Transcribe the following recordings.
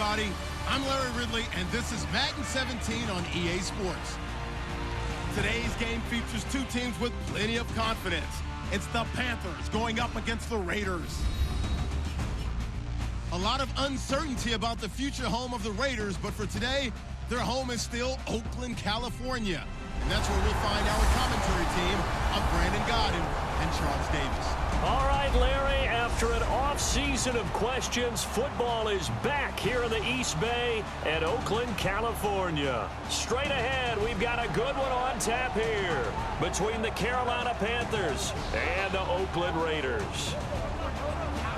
everybody. I'm Larry Ridley, and this is Madden 17 on EA Sports. Today's game features two teams with plenty of confidence. It's the Panthers going up against the Raiders. A lot of uncertainty about the future home of the Raiders, but for today, their home is still Oakland, California. And that's where we'll find our commentary team of Brandon Godden and Charles Davis. All right, Larry, after an off-season of questions, football is back here in the East Bay at Oakland, California. Straight ahead, we've got a good one on tap here between the Carolina Panthers and the Oakland Raiders.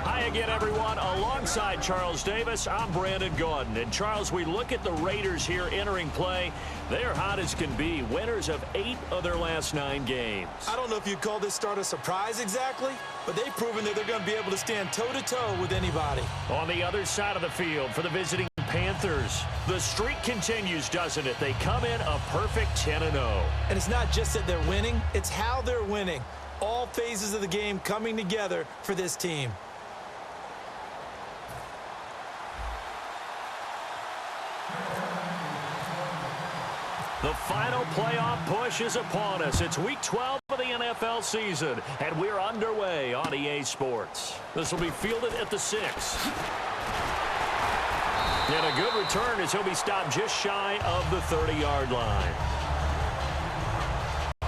Hi again, everyone. Alongside Charles Davis, I'm Brandon Gaudin. And, Charles, we look at the Raiders here entering play. They're hot as can be, winners of 8 of their last 9 games. I don't know if you'd call this start a surprise exactly, but they've proven that they're going to be able to stand toe-to-toe with anybody. On the other side of the field for the visiting Panthers, the streak continues, doesn't it? They come in a perfect 10-0. And it's not just that they're winning, it's how they're winning. All phases of the game coming together for this team. The final playoff push is upon us. It's week 12 of the NFL season, and we're underway on EA Sports. This will be fielded at the 6. And a good return as he'll be stopped just shy of the 30-yard line.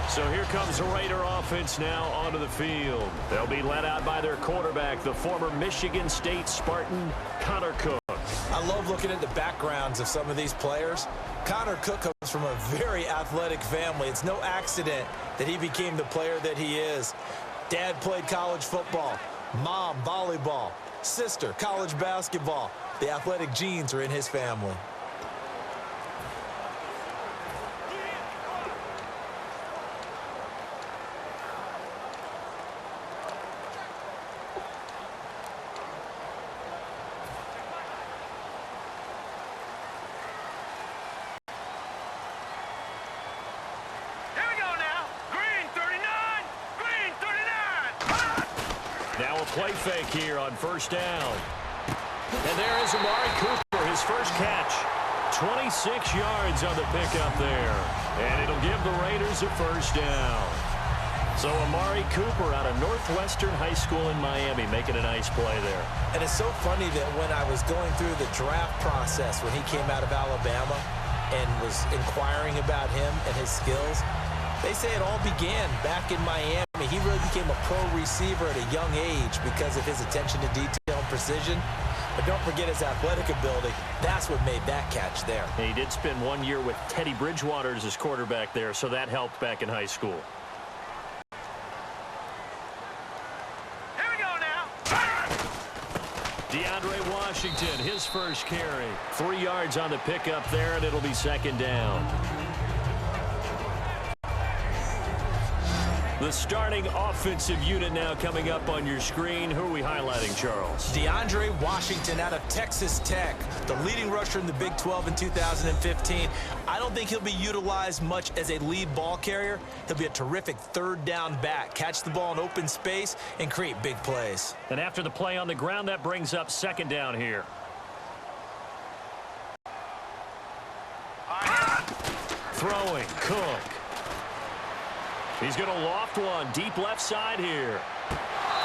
So here comes the Raider offense now onto the field. They'll be led out by their quarterback, the former Michigan State Spartan, Connor Cook. I love looking at the backgrounds of some of these players. Connor Cook comes from a very athletic family. It's no accident that he became the player that he is. Dad played college football, mom volleyball, sister college basketball. The athletic genes are in his family. Now a play fake here on first down. And there is Amari Cooper, his first catch. 26 yards on the pickup there. And it'll give the Raiders a first down. So Amari Cooper out of Northwestern High School in Miami making a nice play there. And it's so funny that when I was going through the draft process when he came out of Alabama and was inquiring about him and his skills, they say it all began back in Miami. He really became a pro receiver at a young age because of his attention to detail and precision. But don't forget his athletic ability. That's what made that catch there. And he did spend 1 year with Teddy Bridgewater as his quarterback there, so that helped back in high school. Here we go now. DeAndre Washington, his first carry. 3 yards on the pickup there, and it'll be second down. The starting offensive unit now coming up on your screen. Who are we highlighting, Charles? DeAndre Washington out of Texas Tech, the leading rusher in the Big 12 in 2015. I don't think he'll be utilized much as a lead ball carrier. He'll be a terrific third down back. Catch the ball in open space and create big plays. And after the play on the ground, that brings up second down here. Throwing, Cook. He's going to loft one deep left side here.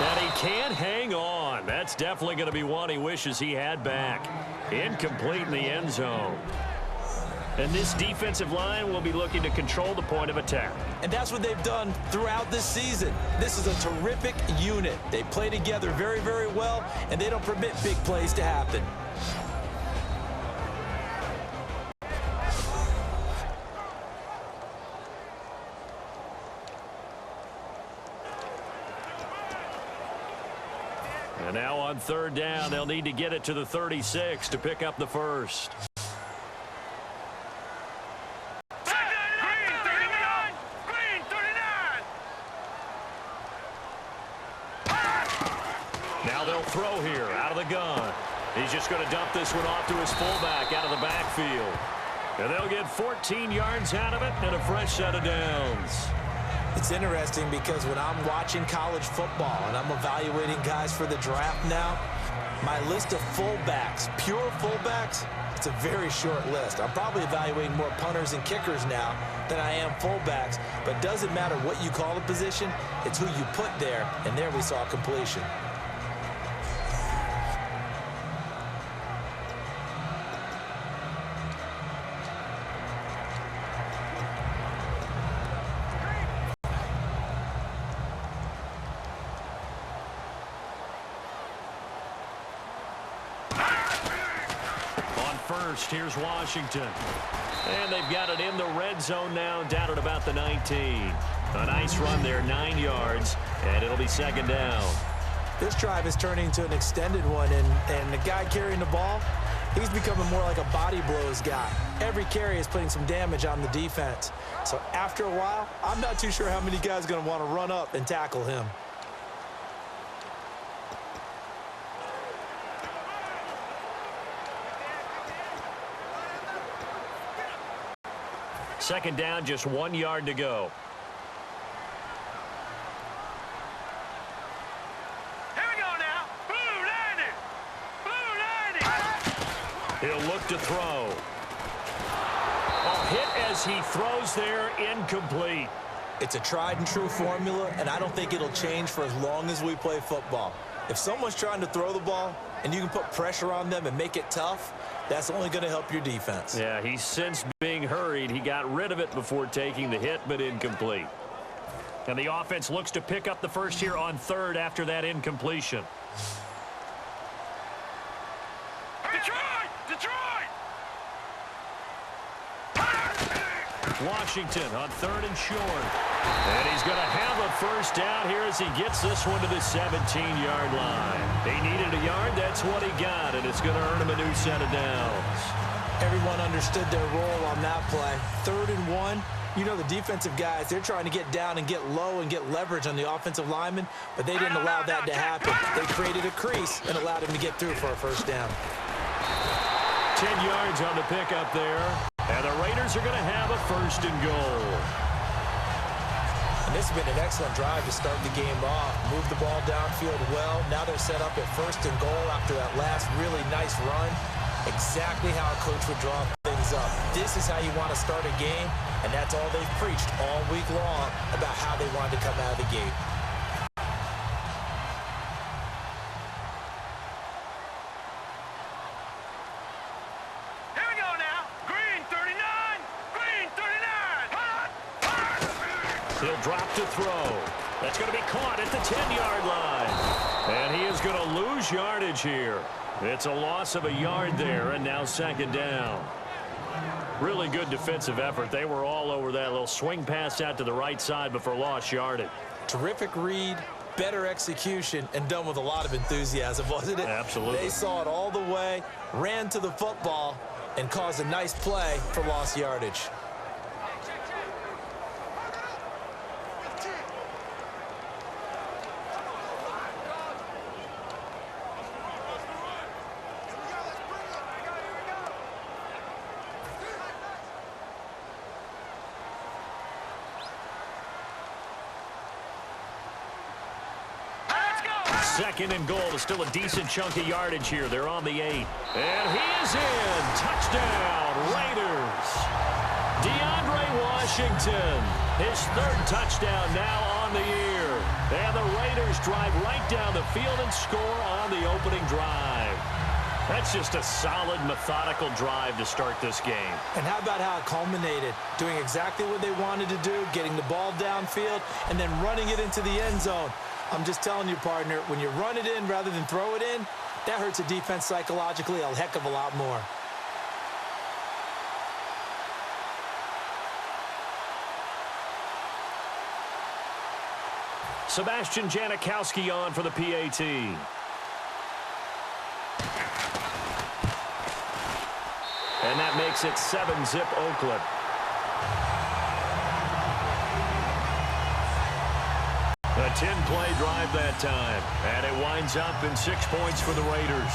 And he can't hang on. That's definitely going to be one he wishes he had back. Incomplete in the end zone. And this defensive line will be looking to control the point of attack. And that's what they've done throughout this season. This is a terrific unit. They play together very, very well, and they don't permit big plays to happen. And now on third down, they'll need to get it to the 36 to pick up the first. Now they'll throw here out of the gun. He's just going to dump this one off to his fullback out of the backfield. And they'll get 14 yards out of it and a fresh set of downs. It's interesting because when I'm watching college football and I'm evaluating guys for the draft now, my list of fullbacks, pure fullbacks, it's a very short list. I'm probably evaluating more punters and kickers now than I am fullbacks, but it doesn't matter what you call the position, it's who you put there, and there we saw completion. First, here's Washington. And they've got it in the red zone now, down at about the 19. A nice run there, 9 yards, and it'll be second down. This drive is turning into an extended one, and the guy carrying the ball, he's becoming more like a body blows guy. Every carry is putting some damage on the defense. So after a while, I'm not too sure how many guys are going to want to run up and tackle him. Second down, just 1 yard to go. Here we go now. Blue landing. Blue landing. He'll look to throw. A hit as he throws there, incomplete. It's a tried and true formula, and I don't think it'll change for as long as we play football. If someone's trying to throw the ball and you can put pressure on them and make it tough, that's only going to help your defense. Yeah, he's since being hurried. He got rid of it before taking the hit, but incomplete. And the offense looks to pick up the first here on third after that incompletion. Detroit! Detroit! Washington on third and short. And he's going to have a first down here as he gets this one to the 17-yard line. He needed a yard. That's what he got, and it's going to earn him a new set of downs. Everyone understood their role on that play. 3rd and 1. You know the defensive guys, they're trying to get down and get low and get leverage on the offensive lineman, but they didn't allow that to happen. They created a crease and allowed him to get through for a first down. 10 yards on the pickup there. And the Raiders are going to have a first and goal. And this has been an excellent drive to start the game off. Move the ball downfield well. Now they're set up at first and goal after that last really nice run. Exactly how a coach would draw things up. This is how you want to start a game, and that's all they've preached all week long about how they wanted to come out of the gate. He'll drop to throw. That's going to be caught at the 10-yard line. And he is going to lose yardage here. It's a loss of a yard there, and now second down. Really good defensive effort. They were all over that little swing pass out to the right side before lost yardage. Terrific read, better execution, and done with a lot of enthusiasm, wasn't it? Absolutely. They saw it all the way, ran to the football, and caused a nice play for lost yardage. Second and goal is still a decent chunk of yardage here. They're on the 8. And he is in. Touchdown, Raiders. DeAndre Washington, his 3rd touchdown now on the year. And the Raiders drive right down the field and score on the opening drive. That's just a solid, methodical drive to start this game. And how about how it culminated? Doing exactly what they wanted to do, getting the ball downfield, and then running it into the end zone. I'm just telling you, partner, when you run it in rather than throw it in, that hurts a defense psychologically a heck of a lot more. Sebastian Janikowski on for the PAT. And that makes it 7-zip Oakland. A 10-play drive that time. And it winds up in 6 points for the Raiders.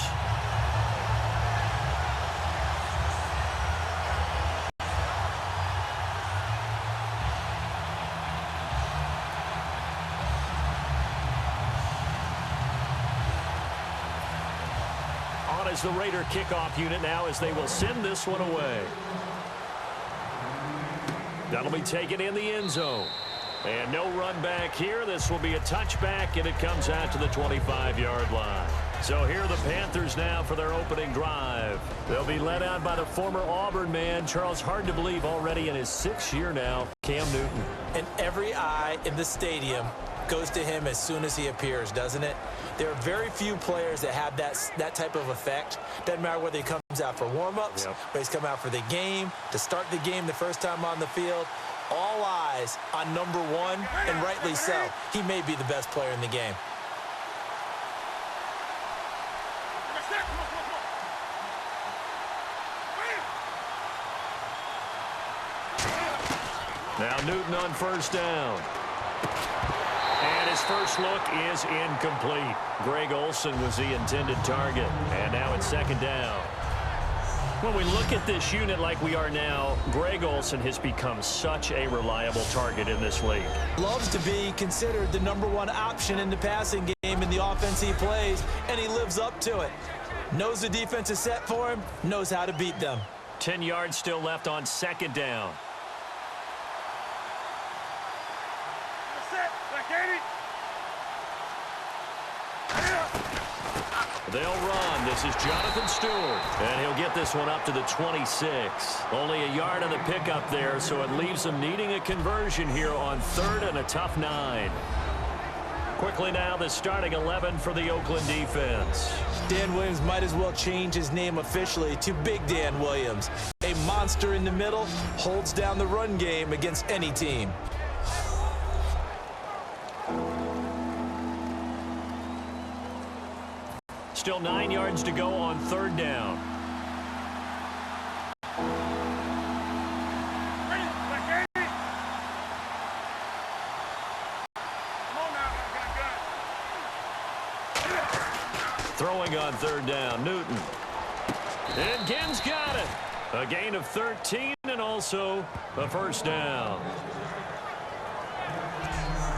as the Raider kickoff unit now as they will send this one away. That'll be taken in the end zone. And no run back here. This will be a touchback, and it comes out to the 25-yard line. So here are the Panthers now for their opening drive. They'll be led out by the former Auburn man, Charles, hard to believe, already in his 6th year now, Cam Newton. And every eye in the stadium goes to him as soon as he appears, doesn't it? There are very few players that have that type of effect. Doesn't matter whether he comes out for warm-ups, whether he's come out for the game, to start the game the first time on the field. All eyes on number 1, and rightly so. He may be the best player in the game. Now Newton on first down. And his first look is incomplete. Greg Olsen was the intended target. And now it's second down. When we look at this unit like we are now, Greg Olsen has become such a reliable target in this league. Loves to be considered the number 1 option in the passing game in the offense he plays, and he lives up to it. Knows the defense is set for him, knows how to beat them. 10 yards still left on second down. They'll run. This is Jonathan Stewart. And he'll get this one up to the 26. Only a yard on the pickup there, so it leaves them needing a conversion here on 3rd and a tough 9. Quickly now, the starting 11 for the Oakland defense. Dan Williams might as well change his name officially to Big Dan Williams. A monster in the middle, holds down the run game against any team. Still 9 yards to go on 3rd down. Throwing on 3rd down, Newton. And Ginn's got it. A gain of 13 and also a first down.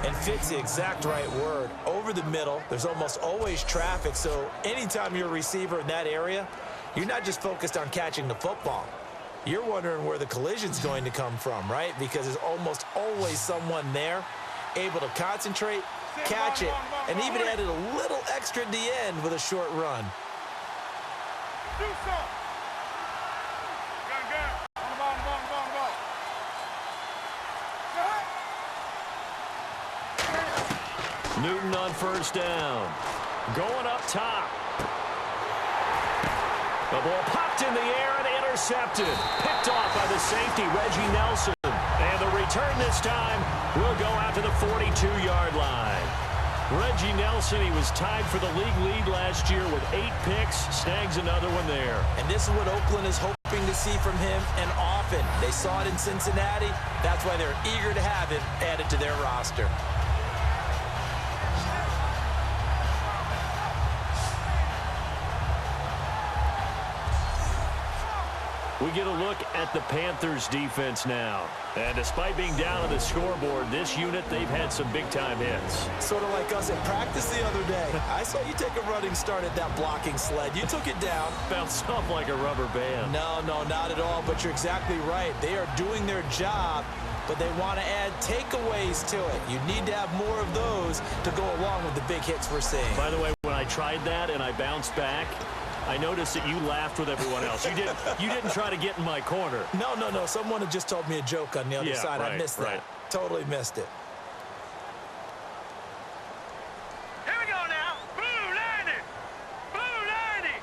And fit's the exact right word. Over the middle, there's almost always traffic, so anytime you're a receiver in that area, you're not just focused on catching the football. You're wondering where the collision's going to come from, right? Because there's almost always someone there able to concentrate, catch it, and even added a little extra at the end with a short run. Newton on first down. Going up top. The ball popped in the air and intercepted. Picked off by the safety, Reggie Nelson. And the return this time will go out to the 42-yard line. Reggie Nelson, he was tied for the league lead last year with 8 picks. Snags another one there. And this is what Oakland is hoping to see from him, and often. They saw it in Cincinnati. That's why they're eager to have him added to their roster. We get a look at the Panthers defense now. And despite being down on the scoreboard, this unit, they've had some big-time hits. Sort of like us at practice the other day. I saw you take a running start at that blocking sled. You took it down. Bounced off like a rubber band. No, not at all, but you're exactly right. They are doing their job, but they want to add takeaways to it. You need to have more of those to go along with the big hits we're seeing. By the way, when I tried that and I bounced back, I noticed that you laughed with everyone else. You didn't try to get in my corner. No. Someone had just told me a joke on the other side. Right, I missed that. Right. Totally missed it. Here we go now. Blue 90. Blue 90.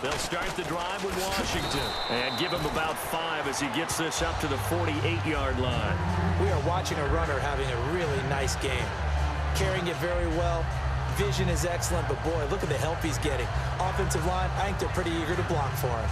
They'll start the drive with Washington and give him about 5 as he gets this up to the 48-yard line. We are watching a runner having a really nice game. Carrying it very well. Vision is excellent, but boy, look at the help he's getting. Offensive line, I think they're pretty eager to block for him.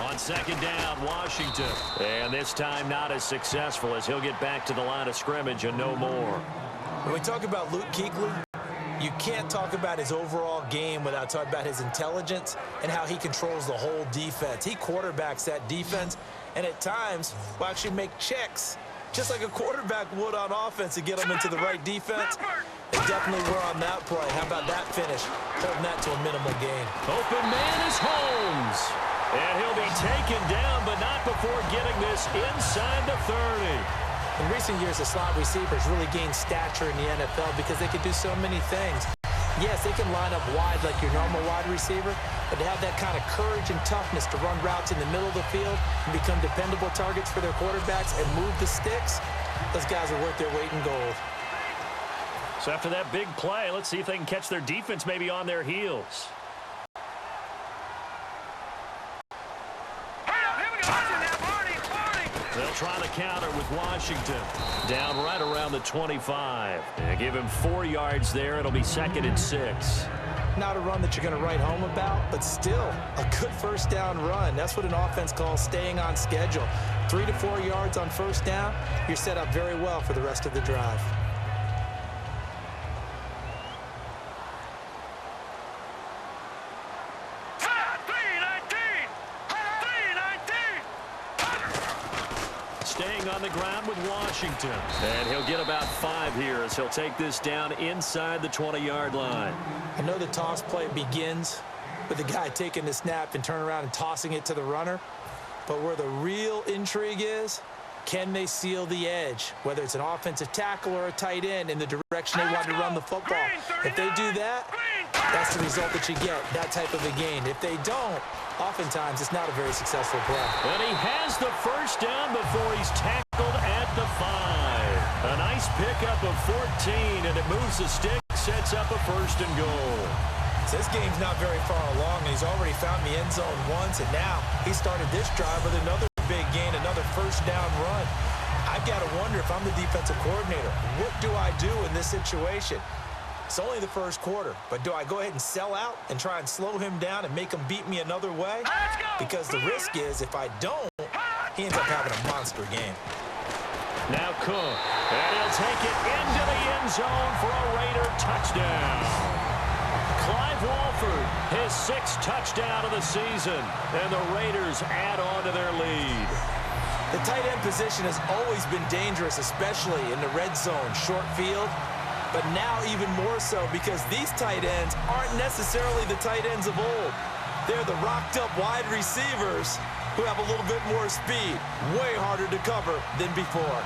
On second down, Washington. And this time not as successful as he'll get back to the line of scrimmage and no more. When we talk about Luke Kuechly, You can't talk about his overall game without talking about his intelligence and how he controls the whole defense. He quarterbacks that defense, and at times will actually make checks, just like a quarterback would on offense, to get them into the right defense. They definitely were on that play. How about that finish? Holding that to a minimal gain. Open man is Holmes. And he'll be taken down, but not before getting this inside the 30. In recent years, the slot receivers really gained stature in the NFL because they can do so many things. Yes, they can line up wide like your normal wide receiver, but to have that kind of courage and toughness to run routes in the middle of the field and become dependable targets for their quarterbacks and move the sticks, those guys are worth their weight in gold. So after that big play, let's see if they can catch their defense maybe on their heels. They'll try the counter with Washington. Down right around the 25. They give him 4 yards there. It'll be 2nd and 6. Not a run that you're going to write home about, but still a good first down run. That's what an offense calls staying on schedule. 3 to 4 yards on first down, you're set up very well for the rest of the drive. Staying on the ground with Washington. And he'll get about 5 here as he'll take this down inside the 20-yard line. I know the toss play begins with the guy taking the snap and turning around and tossing it to the runner. But where the real intrigue is, can they seal the edge? Whether it's an offensive tackle or a tight end in the direction they want to run the football. If they do that, that's the result that you get, that type of a gain. If they don't, oftentimes it's not a very successful play. And he has the first down before he's tackled at the 5. A nice pickup of 14, and it moves the stick, sets up a 1st and goal. So this game's not very far along, and he's already found the end zone once, and now he started this drive with another big gain, another first down run. I've got to wonder if I'm the defensive coordinator, what do I do in this situation? It's only the first quarter, but do I go ahead and sell out and try and slow him down and make him beat me another way? Because the risk is if I don't, he ends up having a monster game. Now Cook, and he'll take it into the end zone for a Raider touchdown. Clive Walford, his 6th touchdown of the season, and the Raiders add on to their lead. The tight end position has always been dangerous, especially in the red zone, short field. But now even more so because these tight ends aren't necessarily the tight ends of old. They're the rocked-up wide receivers who have a little bit more speed, way harder to cover than before.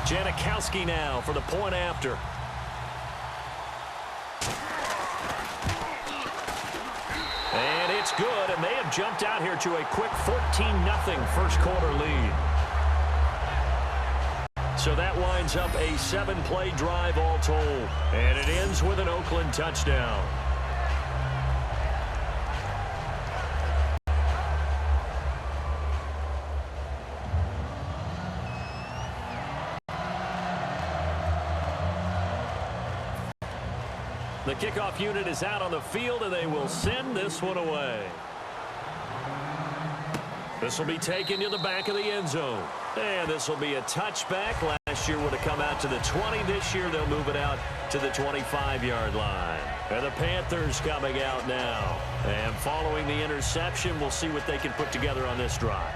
Janikowski now for the point after. And it's good, and they have jumped out here to a quick 14-0 first quarter lead. So that winds up a 7-play drive all told, and it ends with an Oakland touchdown. The kickoff unit is out on the field, and they will send this one away. This will be taken to the back of the end zone. And this will be a touchback. Last year would have come out to the 20. This year they'll move it out to the 25-yard line. And the Panthers coming out now. And following the interception, we'll see what they can put together on this drive.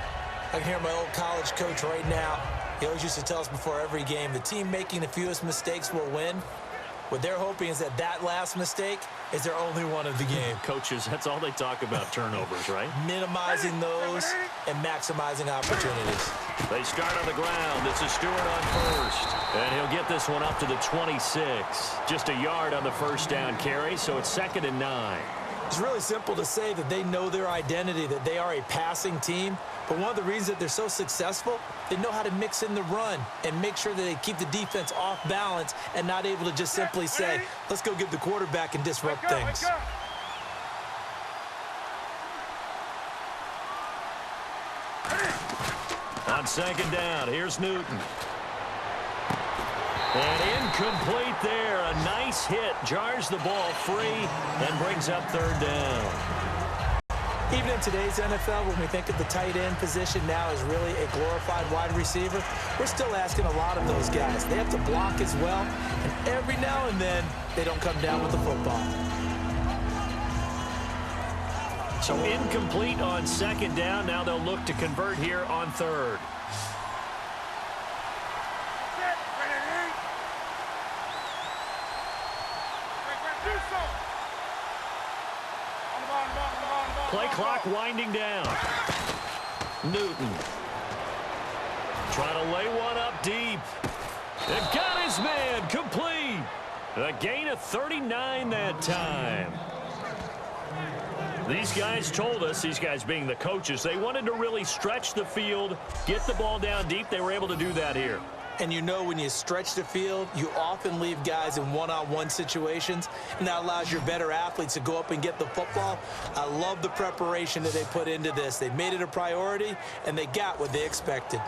I can hear my old college coach right now. He always used to tell us before every game, the team making the fewest mistakes will win. What they're hoping is that that last mistake is their only one of the game. Coaches, that's all they talk about, turnovers, right? Minimizing those and maximizing opportunities. They start on the ground. It's a Stewart on first. And he'll get this one up to the 26. Just a yard on the first down carry, so it's 2nd and 9. It's really simple to say that they know their identity, that they are a passing team. But one of the reasons that they're so successful, they know how to mix in the run and make sure that they keep the defense off balance and not able to just simply say, let's go get the quarterback and disrupt things. On 2nd down, here's Newton. And incomplete there. A nice hit. Jars the ball free and brings up 3rd down. Even in today's NFL, when we think of the tight end position now as really a glorified wide receiver, we're still asking a lot of those guys. They have to block as well, and every now and then, they don't come down with the football. So incomplete on second down. Now they'll look to convert here on third. Play clock winding down. Newton. Trying to lay one up deep. They've got his man complete. A gain of 39 that time. These guys told us, these guys being the coaches, they wanted to really stretch the field, get the ball down deep. They were able to do that here. And you know when you stretch the field, you often leave guys in one-on-one situations, and that allows your better athletes to go up and get the football. I love the preparation that they put into this. They made it a priority, and they got what they expected.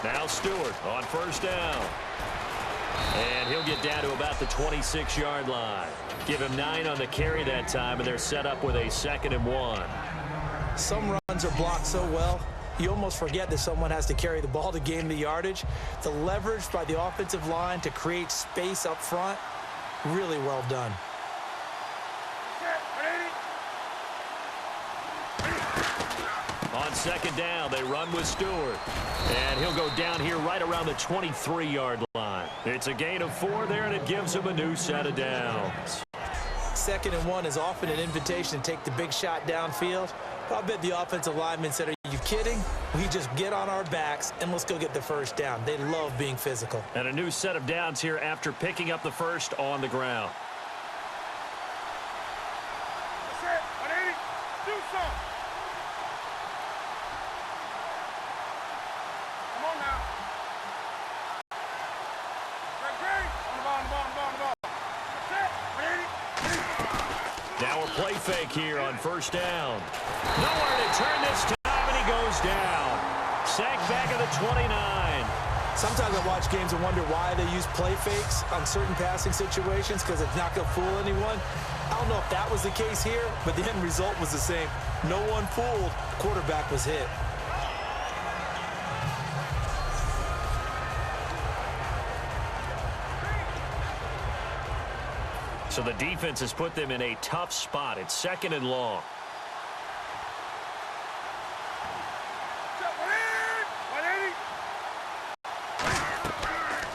Now Stewart on first down. And he'll get down to about the 26-yard line. Give him 9 on the carry that time, and they're set up with a 2nd and 1. Some runs are blocked so well, you almost forget that someone has to carry the ball to gain the yardage. The leverage by the offensive line to create space up front, really well done. On second down, they run with Stewart. And he'll go down here right around the 23-yard line. It's a gain of 4 there, and it gives him a new set of downs. 2nd and 1 is often an invitation to take the big shot downfield. But I bet the offensive lineman said, are you kidding? We just get on our backs, and let's go get the first down. They love being physical. And a new set of downs here after picking up the first on the ground. Now a play fake here on first down. Nowhere to turn this time, and he goes down. Sacked back at the 29. Sometimes I watch games and wonder why they use play fakes on certain passing situations, because it's not going to fool anyone. I don't know if that was the case here, but the end result was the same. No one fooled. The quarterback was hit. So the defense has put them in a tough spot. It's 2nd and long.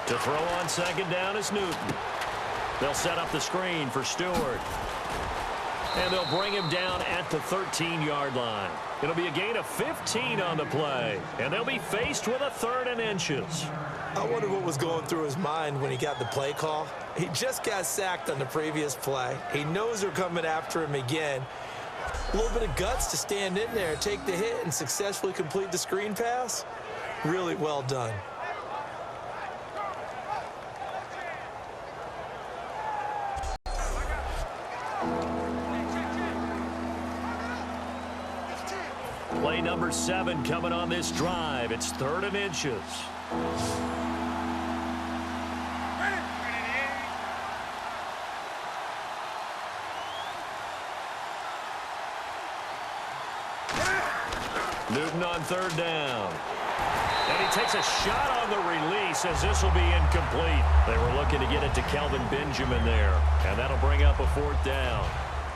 To throw on second down is Newton. They'll set up the screen for Stewart. And they'll bring him down at the 13-yard line. It'll be a gain of 15 on the play. And they'll be faced with a 3rd and inches. I wonder what was going through his mind when he got the play call. He just got sacked on the previous play. He knows they're coming after him again. A little bit of guts to stand in there, take the hit, and successfully complete the screen pass. Really well done. Play number 7 coming on this drive. It's 3rd and inches. Newton on 3rd down. And he takes a shot on the release as this will be incomplete. They were looking to get it to Kelvin Benjamin there. And that'll bring up a 4th down.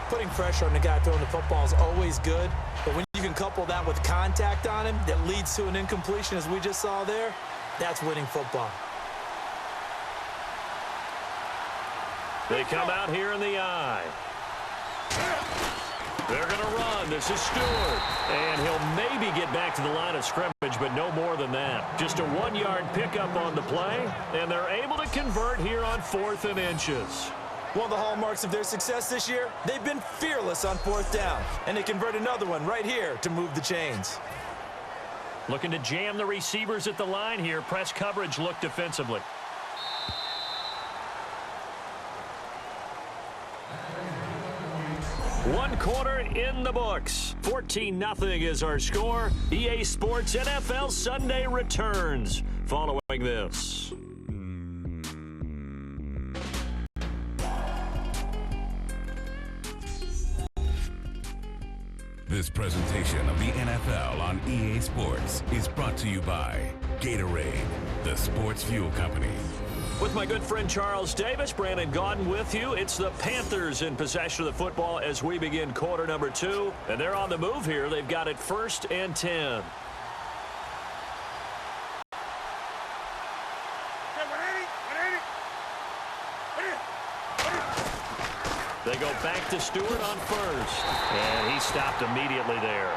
Putting pressure on the guy throwing the football is always good. But when you can couple that with contact on him that leads to an incompletion, as we just saw there, that's winning football. They come out here in the eye. They're going to run. This is Stewart. And he'll maybe get back to the line of scrimmage, but no more than that. Just a 1-yard pickup on the play, and they're able to convert here on 4th and inches. One of the hallmarks of their success this year, they've been fearless on 4th down, and they convert another one right here to move the chains. Looking to jam the receivers at the line here. Press coverage look defensively. One quarter in the books. 14-0 is our score. EA Sports NFL Sunday returns following this. This presentation of the NFL on EA Sports is brought to you by Gatorade, the sports fuel company. With my good friend Charles Davis, Brandon Gaudin with you. It's the Panthers in possession of the football as we begin quarter number 2. And they're on the move here. They've got it 1st and 10. They go back to Stewart on 1st. And he stopped immediately there.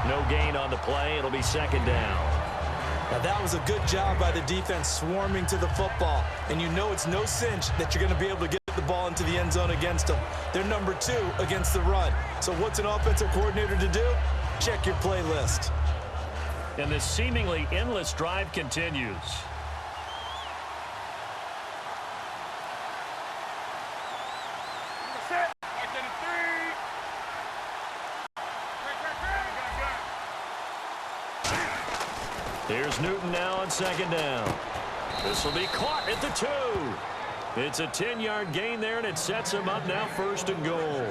No gain on the play. It'll be 2nd down. Now that was a good job by the defense swarming to the football. And you know it's no cinch that you're going to be able to get the ball into the end zone against them. They're number 2 against the run. So what's an offensive coordinator to do? Check your playlist. And this seemingly endless drive continues. Here's Newton now on 2nd down. This will be caught at the 2. It's a 10-yard gain there, and it sets him up now 1st and goal.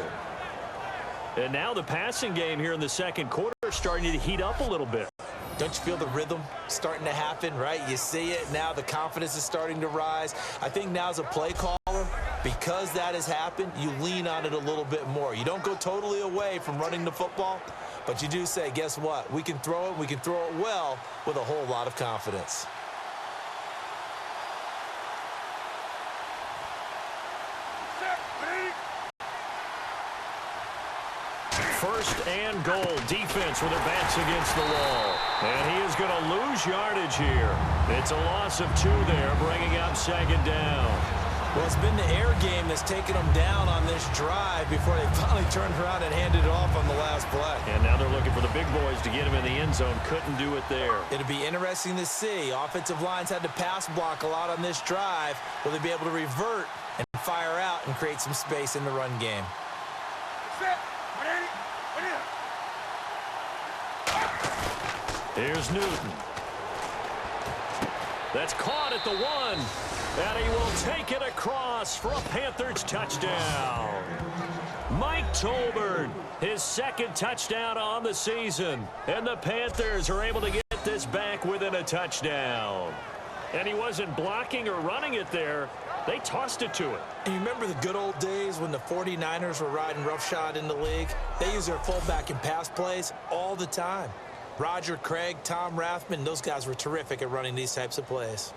And now the passing game here in the 2nd quarter is starting to heat up a little bit. Don't you feel the rhythm starting to happen, right? You see it now. The confidence is starting to rise. I think now as a play caller, because that has happened, you lean on it a little bit more. You don't go totally away from running the football, but you do say, guess what? We can throw it. We can throw it well with a whole lot of confidence. First and goal. Defense with their backs against the wall. And he is going to lose yardage here. It's a loss of 2 there, bringing up 2nd down. Well, it's been the air game that's taken them down on this drive before they finally turned around and handed it off on the last play. And now they're looking for the big boys to get him in the end zone. Couldn't do it there. It'll be interesting to see. Offensive lines had to pass block a lot on this drive. Will they be able to revert and fire out and create some space in the run game? Here's Newton. That's caught at the 1. And he will take it across for a Panthers touchdown. Mike Tolbert, his 2nd touchdown on the season. And the Panthers are able to get this back within a touchdown. And he wasn't blocking or running it there. They tossed it to it. And you remember the good old days when the 49ers were riding roughshod in the league? They used their fullback in pass plays all the time. Roger Craig, Tom Rathman, those guys were terrific at running these types of plays.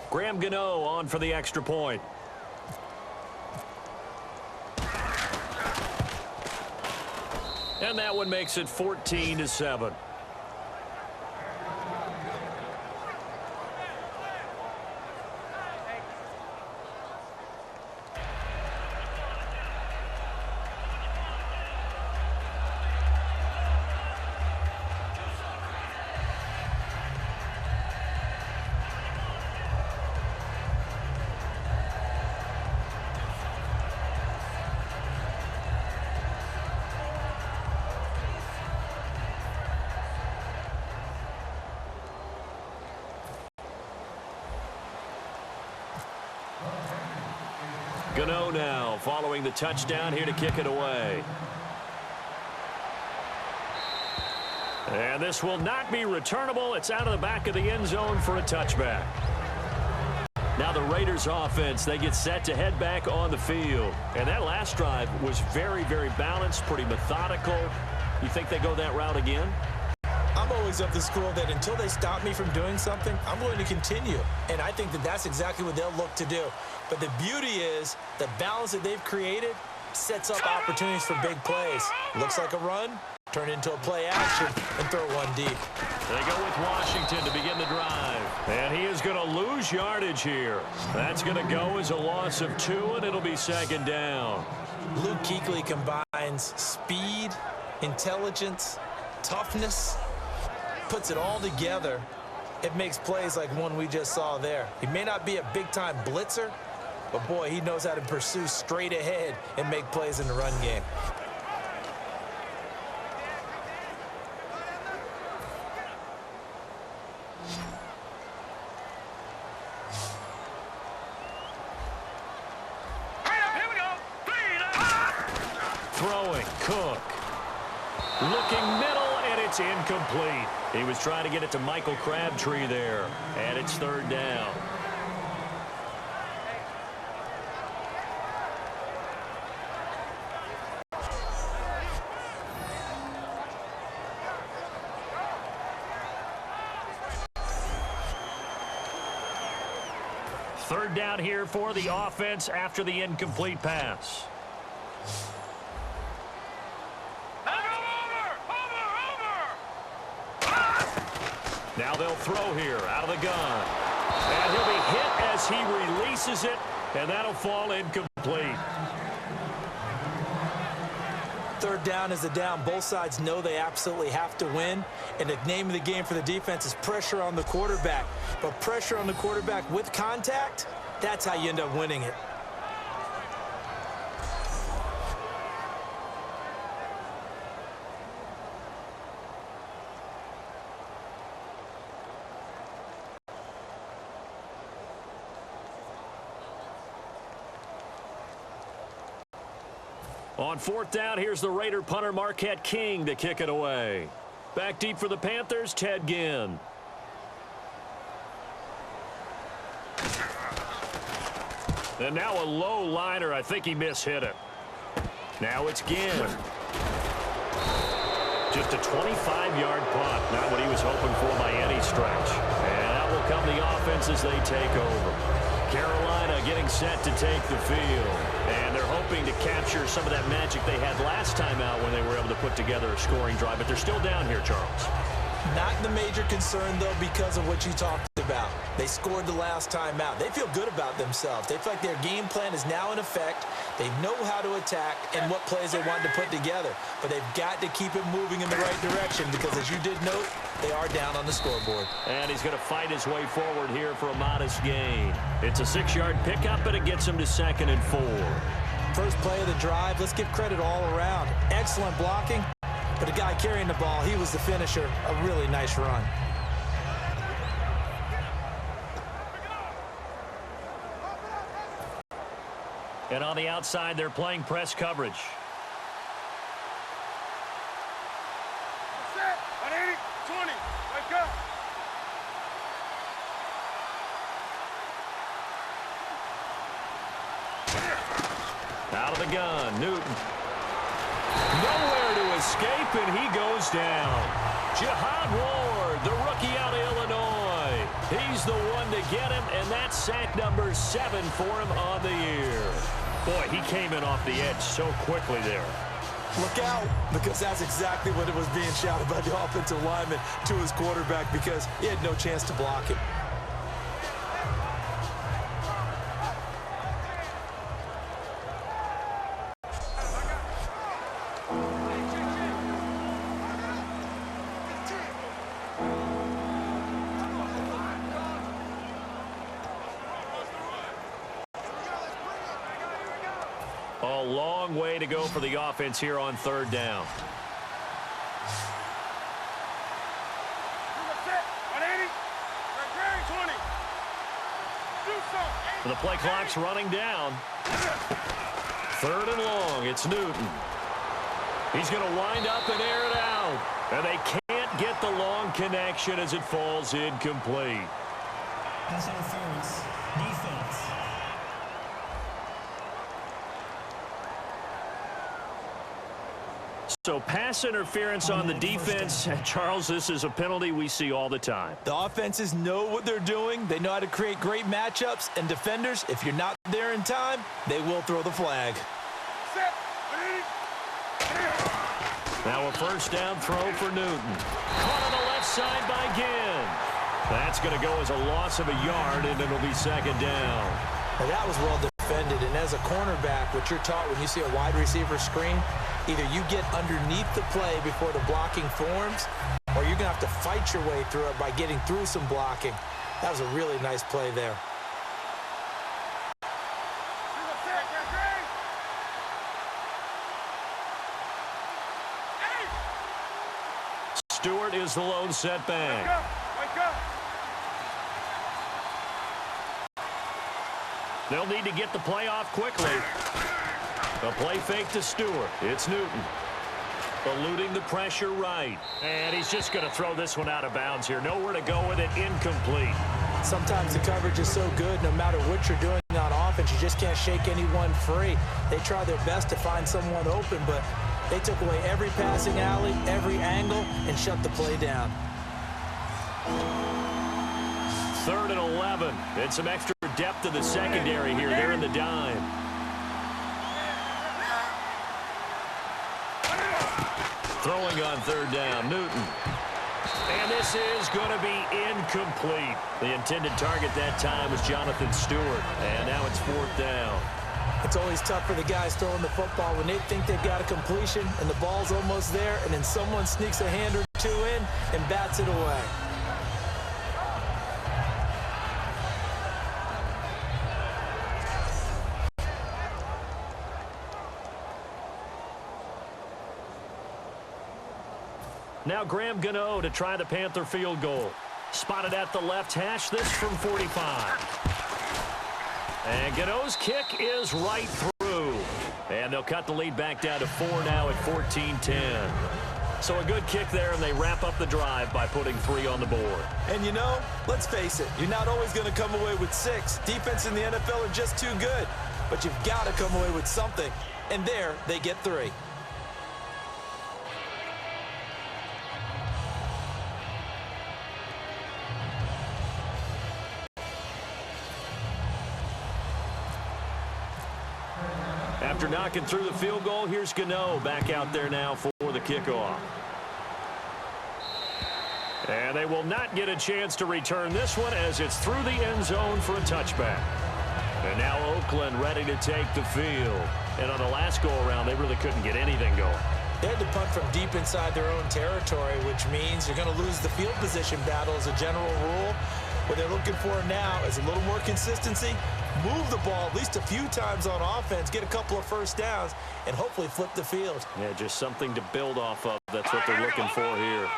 Graham Gano on for the extra point. And that one makes it 14-7. Gano now following the touchdown here to kick it away. And this will not be returnable. It's out of the back of the end zone for a touchback. Now the Raiders offense, they get set to head back on the field. And that last drive was very, very balanced, pretty methodical. You think they go that route again? I'm always of the school that until they stop me from doing something, I'm going to continue. And I think that that's exactly what they'll look to do. But the beauty is the balance that they've created sets up opportunities for big plays. Looks like a run, turn it into a play action, and throw one deep. They go with Washington to begin the drive. And he is going to lose yardage here. That's going to go as a loss of 2, and it'll be 2nd down. Luke Kuechly combines speed, intelligence, toughness, puts it all together. It makes plays like one we just saw there. He may not be a big-time blitzer, but, boy, he knows how to pursue straight ahead and make plays in the run game. Throwing, Cook. Looking middle, and it's incomplete. He was trying to get it to Michael Crabtree there, and it's third down. Third down here for the offense after the incomplete pass. Now they'll throw here out of the gun. And he'll be hit as he releases it, and that'll fall incomplete. Third down is the down. Both sides know they absolutely have to win. And the name of the game for the defense is pressure on the quarterback. But pressure on the quarterback with contact, that's how you end up winning it. On fourth down, here's the Raider punter Marquette King to kick it away. Back deep for the Panthers, Ted Ginn. And now a low liner. I think he mishit it. Now it's Ginn. Just a 25-yard punt. Not what he was hoping for by any stretch. And out will come the offense as they take over. Carolina getting set to take the field. And they're hoping to capture some of that magic they had last time out when they were able to put together a scoring drive. But they're still down here, Charles. Not the major concern, though, because of what you talked about. They scored the last time out. They feel good about themselves. They feel like their game plan is now in effect. They know how to attack and what plays they want to put together. But they've got to keep it moving in the right direction because, as you did note, they are down on the scoreboard. And he's going to fight his way forward here for a modest gain. It's a 6-yard pickup, but it gets him to 2nd and 4. First play of the drive, let's give credit all around. Excellent blocking. But the guy carrying the ball, he was the finisher. A really nice run. And on the outside, they're playing press coverage. Set. 180. 20. Wake up. Out of the gun, Newton. Nowhere to escape, and he goes down. Jihad Ward, the rookie out of Illinois. He's the one to get him, and that's sack number 7 for him on the year. Boy, he came in off the edge so quickly there. Look out, because that's exactly what it was being shouted by the offensive lineman to his quarterback because he had no chance to block him. A long way to go for the offense here on 3rd down. The play clock's running down. 3rd and long. It's Newton. He's going to wind up and air it out. And they can't get the long connection as it falls incomplete. Pass interference. Defense. So pass interference on the defense. Charles, this is a penalty we see all the time. The offenses know what they're doing. They know how to create great matchups. And defenders, if you're not there in time, they will throw the flag. Now a 1st down throw for Newton. Caught on the left side by Ginn. That's going to go as a loss of a yard, and it'll be 2nd down. Well, that was well defended. And as a cornerback, what you're taught when you see a wide receiver screen, either you get underneath the play before the blocking forms, or you're going to have to fight your way through it by getting through some blocking. That was a really nice play there. Stewart is the lone setback. Wake up. They'll need to get the play off quickly. A play fake to Stewart. It's Newton. Eluding the pressure right. And he's just going to throw this one out of bounds here. Nowhere to go with it. Incomplete. Sometimes the coverage is so good, no matter what you're doing on offense, you just can't shake anyone free. They try their best to find someone open, but they took away every passing alley, every angle, and shut the play down. 3rd and 11. And some extra depth to the secondary here. They're in the dime. Throwing on 3rd down, Newton. And this is going to be incomplete. The intended target that time was Jonathan Stewart. And now it's 4th down. It's always tough for the guys throwing the football when they think they've got a completion and the ball's almost there, and then someone sneaks a hand or two in and bats it away. Now Graham Gano to try the Panther field goal. Spotted at the left hash, this from 45. And Gano's kick is right through. And they'll cut the lead back down to 4 now at 14-10. So a good kick there, and they wrap up the drive by putting 3 on the board. And you know, let's face it, you're not always going to come away with 6. Defense in the NFL are just too good. But you've got to come away with something. And there, they get 3. After knocking through the field goal, here's Gano back out there now for the kickoff. And they will not get a chance to return this one as it's through the end zone for a touchback. And now Oakland ready to take the field. And on the last go-around, they really couldn't get anything going. They had to punt from deep inside their own territory, which means you're going to lose the field position battle as a general rule. What they're looking for now is a little more consistency, move the ball at least a few times on offense, get a couple of first downs, and hopefully flip the field. Yeah, just something to build off of. That's what they're looking for here.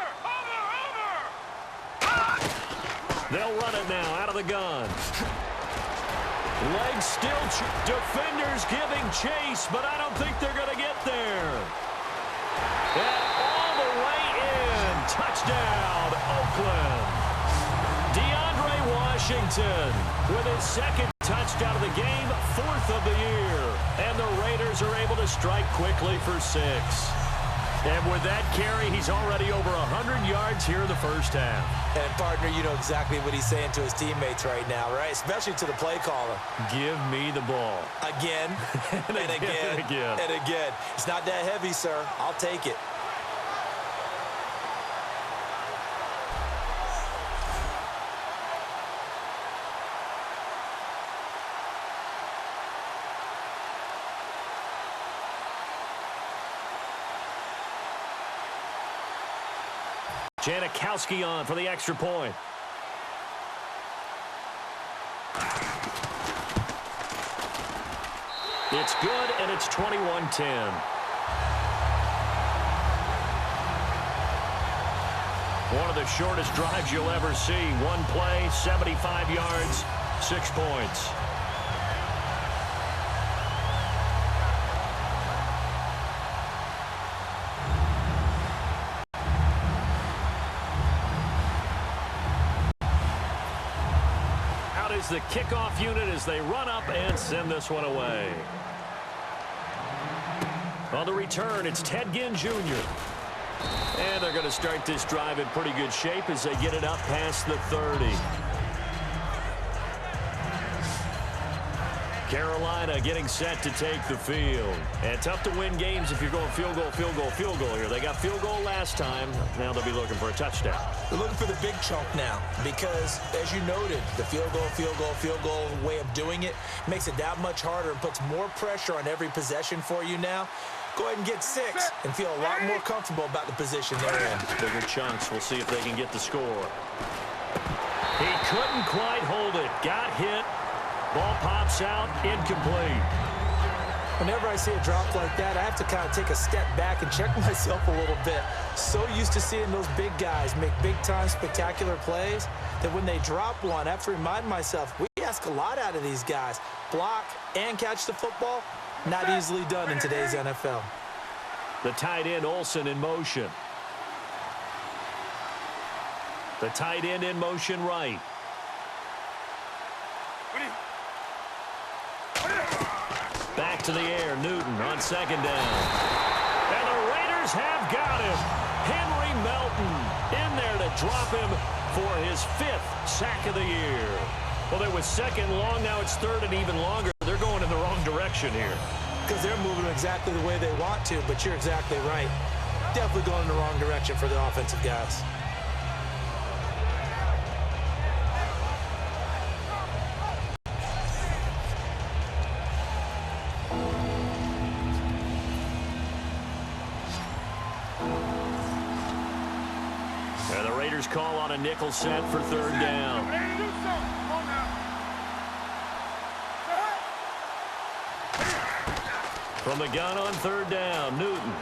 They'll run it now out of the gun. Legs still, defenders giving chase, but I don't think they're going to get there. And all the way in. Touchdown, Oakland. Washington with his 2nd touchdown of the game, 4th of the year. And the Raiders are able to strike quickly for 6. And with that carry, he's already over 100 yards here in the first half. And, partner, you know exactly what he's saying to his teammates right now, right? Especially to the play caller. Give me the ball. Again, and again, and again, and again. It's not that heavy, sir. I'll take it. Janikowski on for the extra point. It's good, and it's 21-10. One of the shortest drives you'll ever see. One play, 75 yards, 6 points. The kickoff unit as they run up and send this one away. On the return, it's Ted Ginn Jr. And they're going to start this drive in pretty good shape as they get it up past the 30. Carolina getting set to take the field. And tough to win games if you're going field goal, field goal, field goal here. They got field goal last time. Now they'll be looking for a touchdown. They're looking for the big chunk now because, as you noted, the field goal, field goal, field goal way of doing it makes it that much harder and puts more pressure on every possession for you now. Go ahead and get 6 and feel a lot more comfortable about the position they're in. Bigger chunks. We'll see if they can get the score. He couldn't quite hold it. Got hit. Ball pops out. Incomplete. Whenever I see a drop like that, I have to kind of take a step back and check myself a little bit. So used to seeing those big guys make big-time spectacular plays that when they drop one, I have to remind myself, we ask a lot out of these guys. Block and catch the football, not easily done in today's NFL. The tight end, Olsen, in motion. The tight end in motion right. Back to the air, Newton on second down. And the Raiders have got him. Henry Melton in there to drop him for his 5th sack of the year. Well, there was second long, now it's third and even longer. They're going in the wrong direction here. Because they're moving exactly the way they want to, but you're exactly right. Definitely going in the wrong direction for the offensive guys. And the Raiders call on a nickel set for third down. From the gun on third down, Newton.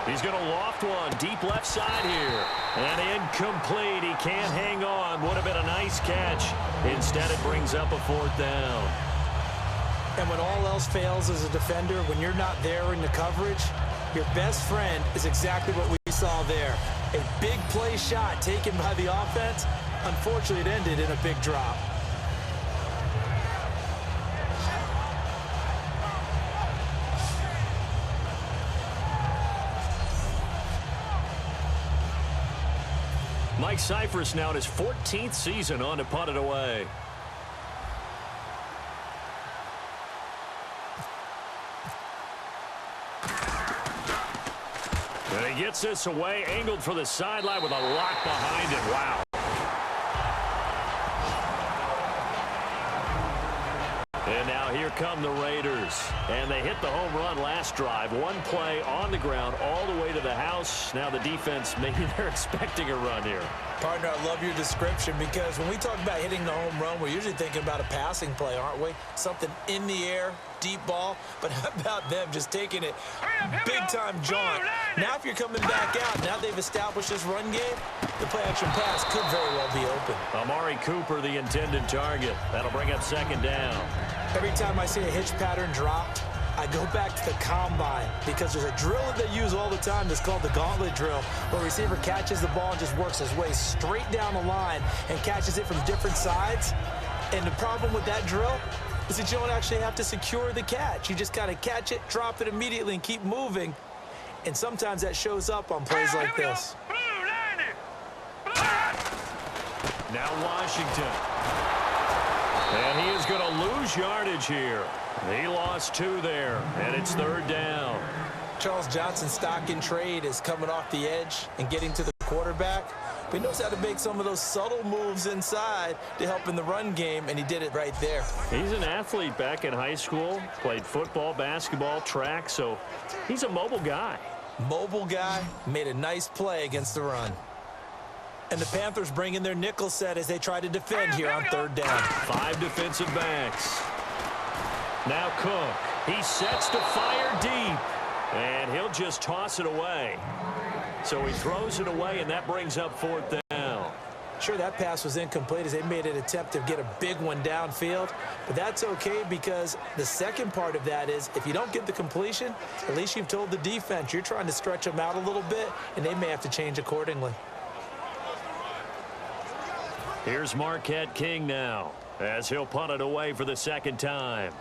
He's going to loft one deep left side here. And incomplete. He can't hang on. Would have been a nice catch. Instead, it brings up a 4th down. And when all else fails as a defender, when you're not there in the coverage, your best friend is exactly what we saw there. A big play shot taken by the offense. Unfortunately, it ended in a big drop. Mike Cyphers now in his 14th season on to punt it away. And he gets this away, angled for the sideline with a lock behind it. Wow. And now here come the Raiders. And they hit the home run last drive. One play on the ground all the way to the house. Now the defense, maybe they're expecting a run here. Partner, I love your description because when we talk about hitting the home run, we're usually thinking about a passing play, aren't we? Something in the air, deep ball. But how about them just taking it big-time jaunt? Now if you're coming back out, now they've established this run game, the play-action pass could very well be open. Amari Cooper, the intended target. That'll bring up second down. Every time I see a hitch pattern dropped, I go back to the combine because there's a drill that they use all the time that's called the gauntlet drill, where a receiver catches the ball and just works his way straight down the line and catches it from different sides. And the problem with that drill is that you don't actually have to secure the catch. You just kind of catch it, drop it immediately, and keep moving. And sometimes that shows up on plays like this. Now Washington. And he is going to lose yardage here. He lost 2 there, and it's third down. Charles Johnson's stock in trade is coming off the edge and getting to the quarterback. But he knows how to make some of those subtle moves inside to help in the run game, and he did it right there. He's an athlete back in high school, played football, basketball, track, so he's a mobile guy. Mobile guy, made a nice play against the run. And the Panthers bring in their nickel set as they try to defend here on third down. 5 defensive backs. Now Cook. He sets to fire deep. And he'll just toss it away. So he throws it away, and that brings up 4th down. Sure, that pass was incomplete as they made an attempt to get a big one downfield. But that's okay because the second part of that is if you don't get the completion, at least you've told the defense you're trying to stretch them out a little bit, and they may have to change accordingly. Here's Marquette King now as he'll punt it away for the second time.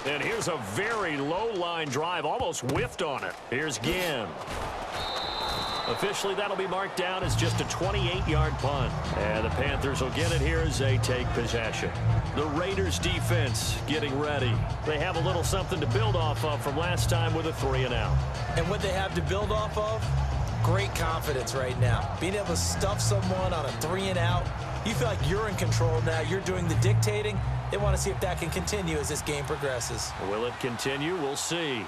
And here's a very low line drive, almost whiffed on it. Here's Ginn. Officially, that'll be marked down as just a 28-yard punt. And the Panthers will get it here as they take possession. The Raiders defense getting ready. They have a little something to build off of from last time with a 3-and-out. And what they have to build off of? Great confidence right now. Being able to stuff someone on a 3-and-out. You feel like you're in control now. You're doing the dictating. They want to see if that can continue as this game progresses. Will it continue? We'll see.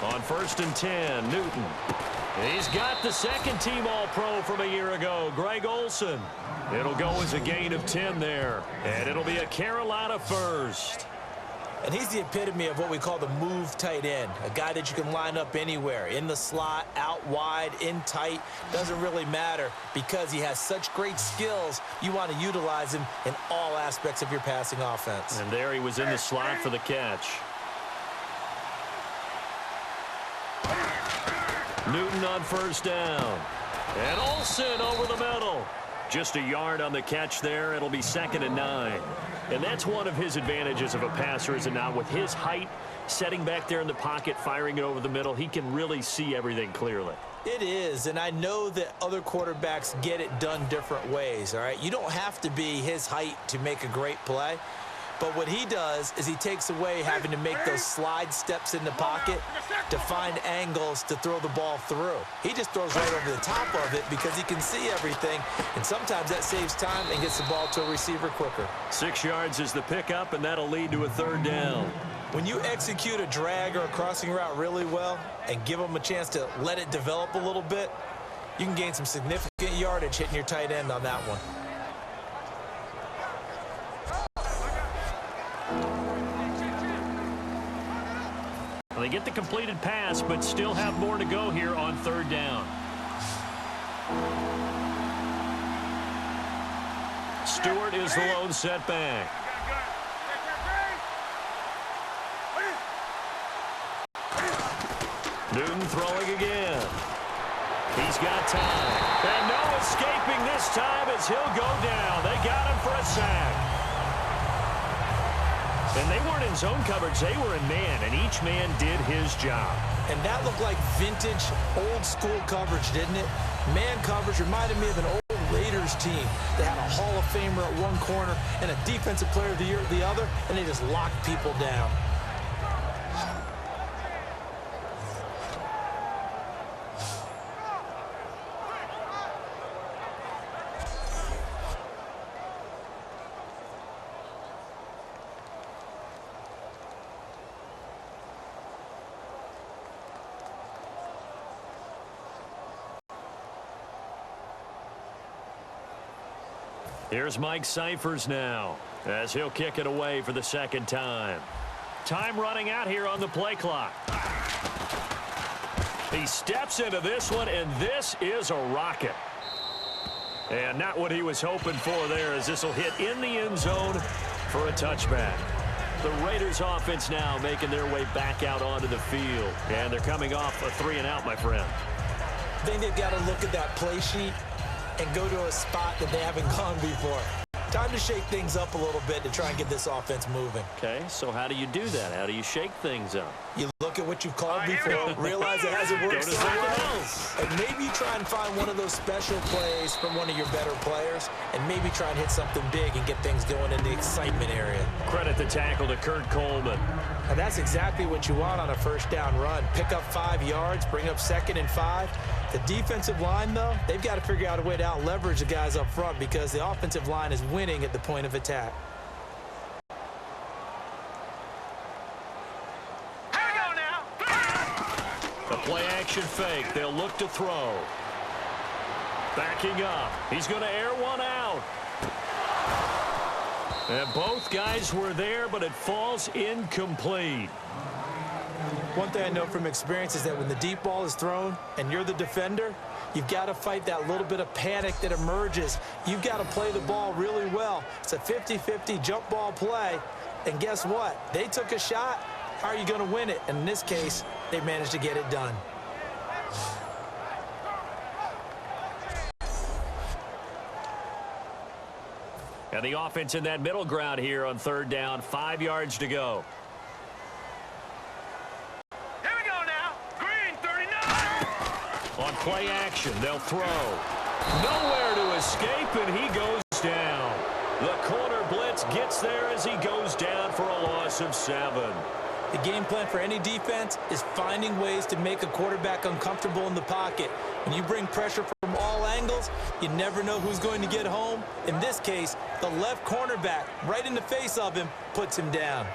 On 1st and 10, Newton. He's got the second-team All-Pro from a year ago, Greg Olsen. It'll go as a gain of 10 there, and it'll be a Carolina first. And he's the epitome of what we call the move tight end, a guy that you can line up anywhere, in the slot, out wide, in tight, doesn't really matter because he has such great skills. You want to utilize him in all aspects of your passing offense. And there he was in the slot for the catch. Newton on 1st down. And Olsen over the middle. Just a yard on the catch there. It'll be 2nd and 9. And that's one of his advantages of a passer, is it not? With his height, setting back there in the pocket, firing it over the middle, he can really see everything clearly. It is, and I know that other quarterbacks get it done different ways, all right? You don't have to be his height to make a great play. But what he does is he takes away having to make those slide steps in the pocket to find angles to throw the ball through. He just throws right over the top of it because he can see everything, and sometimes that saves time and gets the ball to a receiver quicker. 6 yards is the pickup, and that'll lead to a 3rd down. When you execute a drag or a crossing route really well and give them a chance to let it develop a little bit, you can gain some significant yardage hitting your tight end on that one. They get the completed pass, but still have more to go here on 3rd down. Stewart is the lone setback. Newton throwing again. He's got time. And no escaping this time as he'll go down. They got him for a sack. And they weren't in zone coverage. They were in man, and each man did his job. And that looked like vintage, old-school coverage, didn't it? Man coverage reminded me of an old Raiders team that had a Hall of Famer at one corner and a Defensive Player of the Year at the other, and they just locked people down. Here's Mike Cyphers now as he'll kick it away for the 2nd time. Time running out here on the play clock. He steps into this one, and this is a rocket. And not what he was hoping for there, as this will hit in the end zone for a touchback. The Raiders offense now making their way back out onto the field. And they're coming off a 3-and-out, my friend. I think they've got to look at that play sheet and go to a spot that they haven't gone before. Time to shake things up a little bit to try and get this offense moving. Okay, so how do you do that? How do you shake things up? You look at what you've called before, realize it hasn't worked so well, and maybe you try and find one of those special plays from one of your better players, and maybe try and hit something big and get things going in the excitement area. Credit the tackle to Kurt Coleman. And that's exactly what you want on a 1st down run. Pick up 5 yards, bring up 2nd and 5. The defensive line, though, they've got to figure out a way to out-leverage the guys up front because the offensive line is winning at the point of attack. Here we go now. The play-action fake. They'll look to throw. Backing up. He's going to air one out. And both guys were there, but it falls incomplete. One thing I know from experience is that when the deep ball is thrown and you're the defender, you've got to fight that little bit of panic that emerges. You've got to play the ball really well. It's a 50-50 jump ball play. And guess what? They took a shot. How are you going to win it? And in this case, they managed to get it done. And the offense in that middle ground here on third down, 5 yards to go. Here we go now. Green 39. On play action, they'll throw. Nowhere to escape, and he goes down. The corner blitz gets there as he goes down for a loss of 7. The game plan for any defense is finding ways to make a quarterback uncomfortable in the pocket. When you bring pressure from all angles, you never know who's going to get home. In this case, the left cornerback, right in the face of him, puts him down.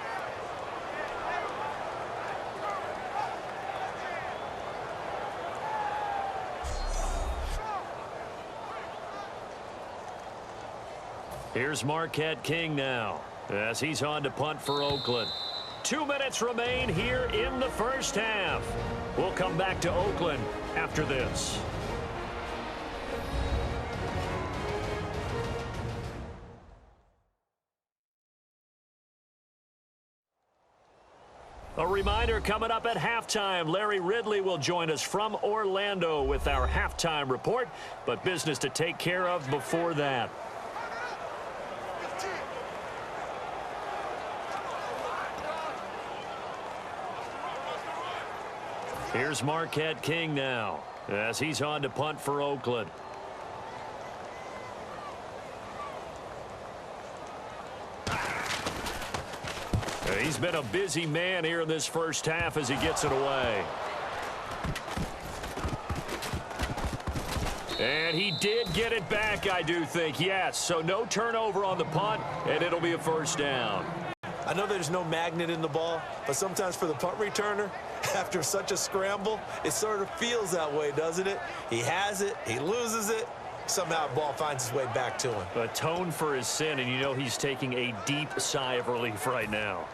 Here's Marquette King now as he's on to punt for Oakland. 2 minutes remain here in the first half. We'll come back to Oakland after this. A reminder coming up at halftime, Larry Ridley will join us from Orlando with our halftime report, but business to take care of before that. Here's Marquette King now as he's on to punt for Oakland. He's been a busy man here in this first half as he gets it away. And he did get it back, I do think, yes. So no turnover on the punt, and it'll be a first down. I know there's no magnet in the ball, but sometimes for the punt returner, after such a scramble, it sort of feels that way, doesn't it? He has it, he loses it, somehow the ball finds its way back to him. Atone for his sin, and you know he's taking a deep sigh of relief right now.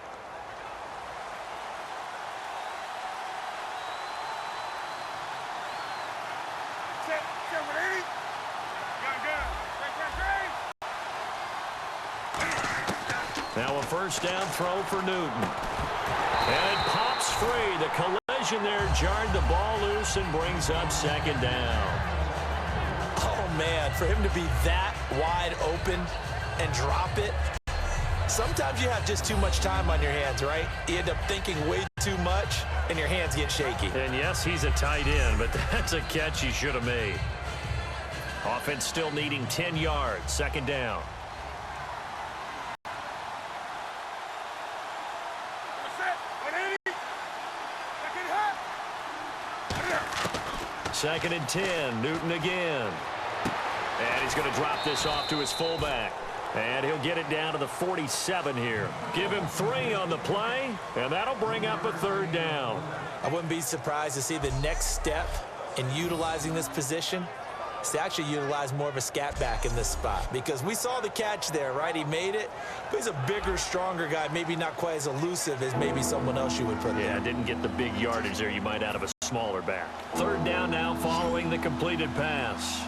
Now a first down throw for Newton. And it pops free. The collision there jarred the ball loose and brings up second down. Oh, man, for him to be that wide open and drop it. Sometimes you have just too much time on your hands, right? You end up thinking way too much, and your hands get shaky. And yes, he's a tight end, but that's a catch he should have made. Offense still needing 10 yards. Second down. Second and 10, Newton again. And he's going to drop this off to his fullback. And he'll get it down to the 47 here. Give him 3 on the play, and that'll bring up a third down. I wouldn't be surprised to see the next step in utilizing this position is to actually utilize more of a scat back in this spot. Because we saw the catch there, right? He made it, but he's a bigger, stronger guy, maybe not quite as elusive as maybe someone else you would put there. Yeah, didn't get the big yardage there you might out of a smaller back. Third down now following the completed pass.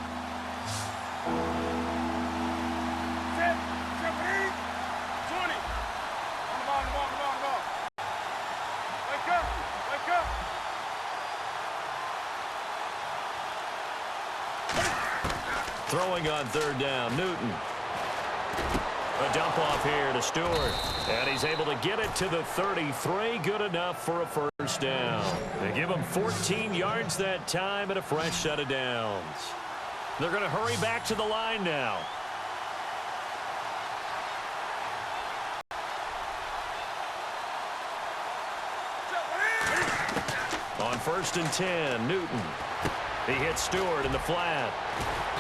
Throwing on third down, Newton. A dump off here to Stewart. And he's able to get it to the 33. Good enough for a first down. They give him 14 yards that time and a fresh set of downs. They're going to hurry back to the line now. On first and 10, Newton. He hits Stewart in the flat.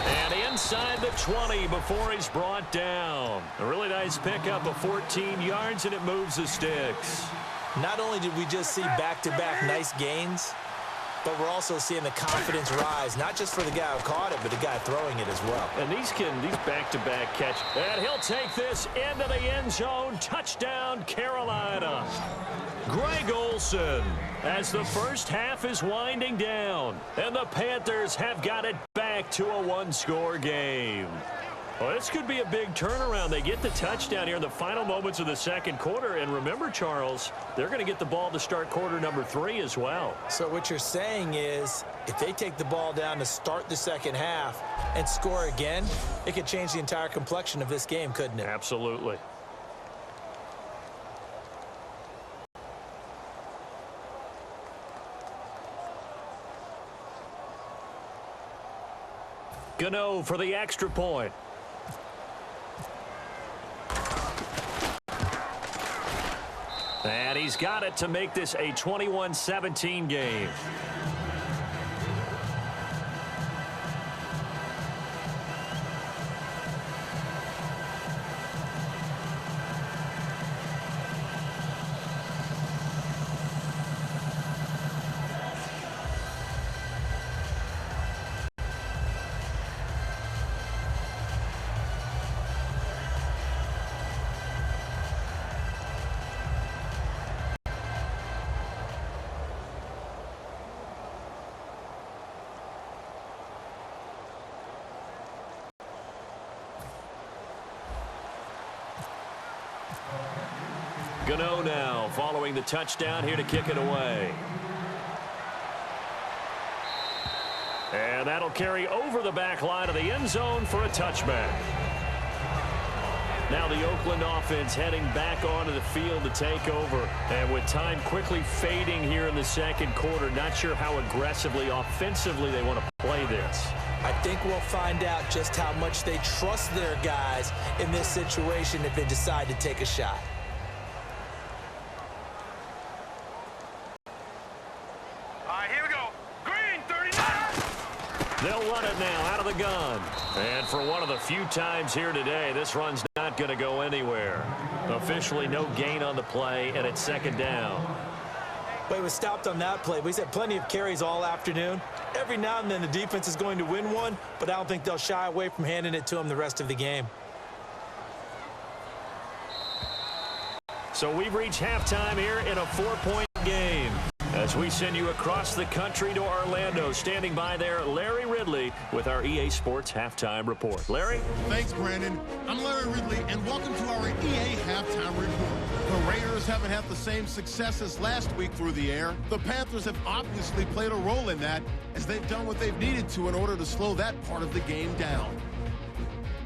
And inside the 20 before he's brought down. A really nice pickup of 14 yards, and it moves the sticks. Not only did we just see back-to-back nice gains, but we're also seeing the confidence rise, not just for the guy who caught it, but the guy throwing it as well. And these back-to-back catch. And he'll take this into the end zone. Touchdown, Carolina. Greg Olsen, as the first half is winding down, and the Panthers have got it back to a one-score game. Well, this could be a big turnaround. They get the touchdown here in the final moments of the second quarter. And remember, Charles, they're going to get the ball to start quarter number 3 as well. So what you're saying is if they take the ball down to start the second half and score again, it could change the entire complexion of this game, couldn't it? Absolutely. Gano for the extra point. And he's got it to make this a 21-17 game. Gano now following the touchdown here to kick it away. And that'll carry over the back line of the end zone for a touchback. Now the Oakland offense heading back onto the field to take over. And with time quickly fading here in the second quarter, not sure how aggressively offensively they want to play this. I think we'll find out just how much they trust their guys in this situation if they decide to take a shot. They'll run it now out of the gun. And for one of the few times here today, this run's not going to go anywhere. Officially no gain on the play, and it's second down. Well, he was stopped on that play. We've had plenty of carries all afternoon. Every now and then the defense is going to win one, but I don't think they'll shy away from handing it to him the rest of the game. So we've reached halftime here in a 4-point game. As we send you across the country to Orlando, standing by there, Larry Ridley with our EA Sports Halftime Report. Larry? Thanks, Brandon. I'm Larry Ridley, and welcome to our EA Halftime Report. The Raiders haven't had the same success as last week through the air. The Panthers have obviously played a role in that, as they've done what they've needed to in order to slow that part of the game down.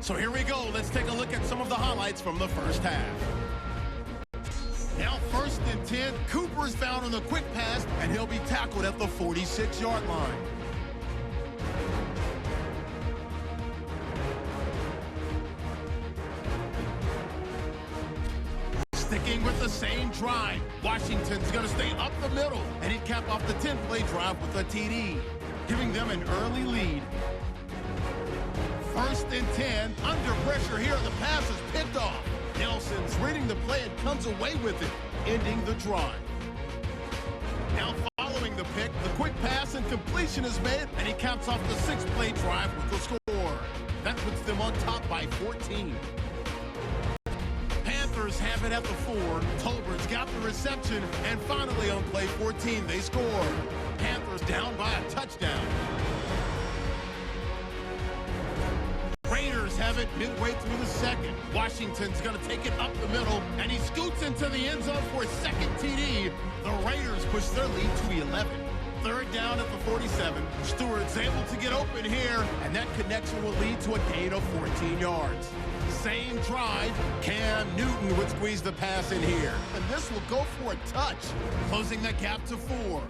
So here we go. Let's take a look at some of the highlights from the first half. Now 1st and 10, Cooper is found on the quick pass, and he'll be tackled at the 46-yard line. Sticking with the same drive, Washington's going to stay up the middle, and he'd cap off the 10-play drive with a TD, giving them an early lead. 1st and 10, under pressure here, the pass is picked off. Nelson's reading the play and comes away with it, ending the drive. Now following the pick, the quick pass and completion is made, and he caps off the 6-play drive with the score. That puts them on top by 14. Panthers have it at the 4. Tolbert's got the reception, and finally on play 14, they score. Panthers down by a touchdown. Raiders have it midway through the second. Washington's going to take it up the middle, and he scoots into the end zone for a second TD. The Raiders push their lead to 11. 3rd down at the 47. Stewart's able to get open here, and that connection will lead to a gain of 14 yards. Same drive, Cam Newton would squeeze the pass in here, and this will go for a touch, closing the gap to 4.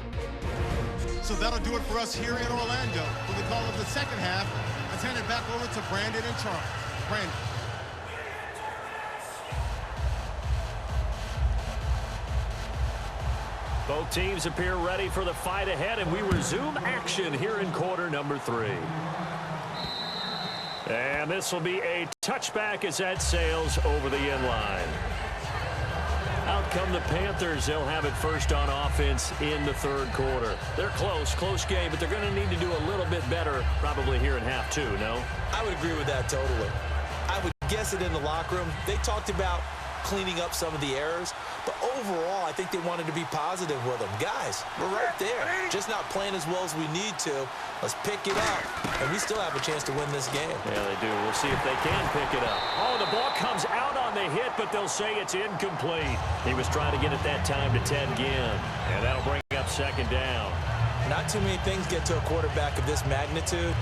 So that'll do it for us here in Orlando. For the call of the second half, let's hand it back over to Brandon and Charles. Brandon. Both teams appear ready for the fight ahead, and we resume action here in quarter number 3. And this will be a touchback as that sails over the end line. Out come the Panthers. They'll have it first on offense in the 3rd quarter. They're close game, but they're going to need to do a little bit better probably here in half 2, no? I would agree with that totally. I would guess it in the locker room. They talked about cleaning up some of the errors. But overall, I think they wanted to be positive with them. Guys, we're right there. Just not playing as well as we need to. Let's pick it up, and we still have a chance to win this game. Yeah, they do. We'll see if they can pick it up. Oh, the ball comes out on the hit, but they'll say it's incomplete. He was trying to get it that time to Ted Ginn, and that'll bring up second down. Not too many things get to a quarterback of this magnitude,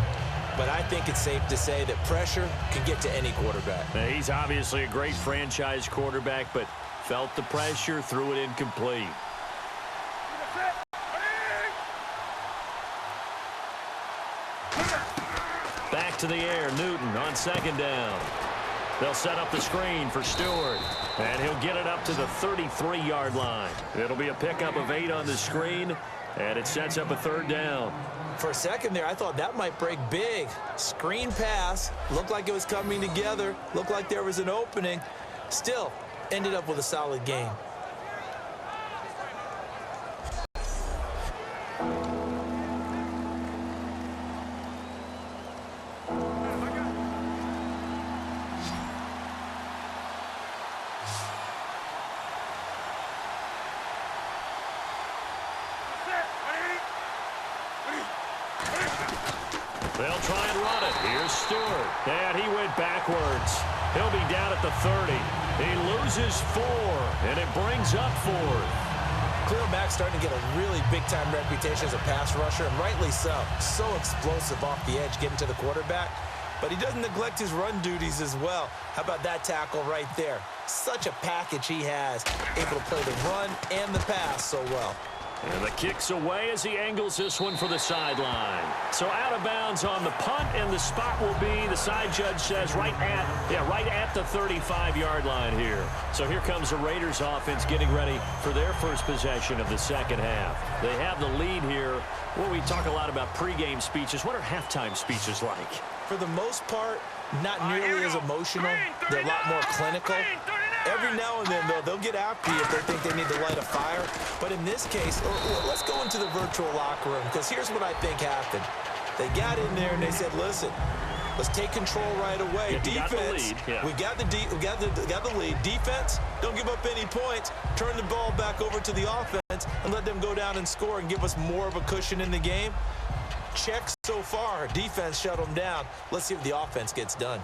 but I think it's safe to say that pressure can get to any quarterback. Now, he's obviously a great franchise quarterback, but felt the pressure, threw it incomplete. Back to the air, Newton on second down. They'll set up the screen for Stewart, and he'll get it up to the 33-yard line. It'll be a pickup of 8 on the screen, and it sets up a third down. For a second there, I thought that might break big. Screen pass, looked like it was coming together, looked like there was an opening. Still, ended up with a solid game. They'll try and run it. Here's Stewart. And he went backwards. He'll be down at the 30. He loses 4, and it brings up 4. Khalil Mack's starting to get a really big-time reputation as a pass rusher, and rightly so. So explosive off the edge getting to the quarterback. But he doesn't neglect his run duties as well. How about that tackle right there? Such a package he has, able to play the run and the pass so well. And the kick's away as he angles this one for the sideline. So out of bounds on the punt, and the spot will be, the side judge says, right at the 35-yard line here. So here comes the Raiders offense getting ready for their first possession of the second half. They have the lead here. Well, we talk a lot about pregame speeches. What are halftime speeches like? For the most part, not nearly as emotional. They're a lot more clinical. Every now and then, though, they'll get after you if they think they need to light a fire. But in this case, let's go into the virtual locker room, because here's what I think happened. They got in there and they said, listen, let's take control right away. Yeah, defense, we got the lead. Defense, don't give up any points. Turn the ball back over to the offense and let them go down and score and give us more of a cushion in the game. Check so far. Defense shut them down. Let's see if the offense gets done.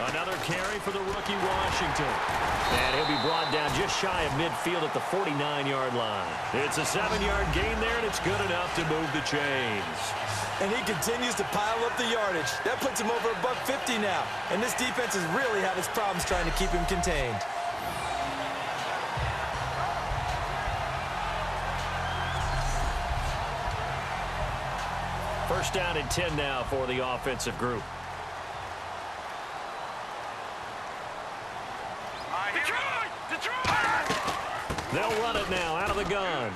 Another carry for the rookie Washington. And he'll be brought down just shy of midfield at the 49-yard line. It's a 7-yard gain there, and it's good enough to move the chains. And he continues to pile up the yardage. That puts him over $150 now. And this defense has really had its problems trying to keep him contained. First down and 10 now for the offensive group. They'll run it now out of the gun.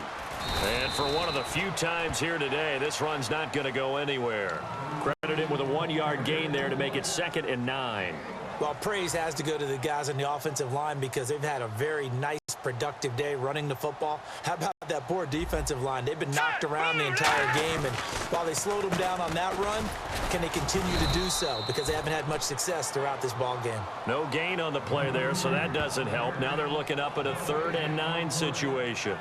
And for one of the few times here today, this run's not going to go anywhere. Credit him with a 1-yard gain there to make it 2nd and 9. Well, praise has to go to the guys on the offensive line because they've had a very nice, productive day running the football. How about that poor defensive line? They've been knocked around the entire game, and while they slowed them down on that run, can they continue to do so? Because they haven't had much success throughout this ball game. No gain on the play there, so that doesn't help. Now they're looking up at a 3rd and 9 situation.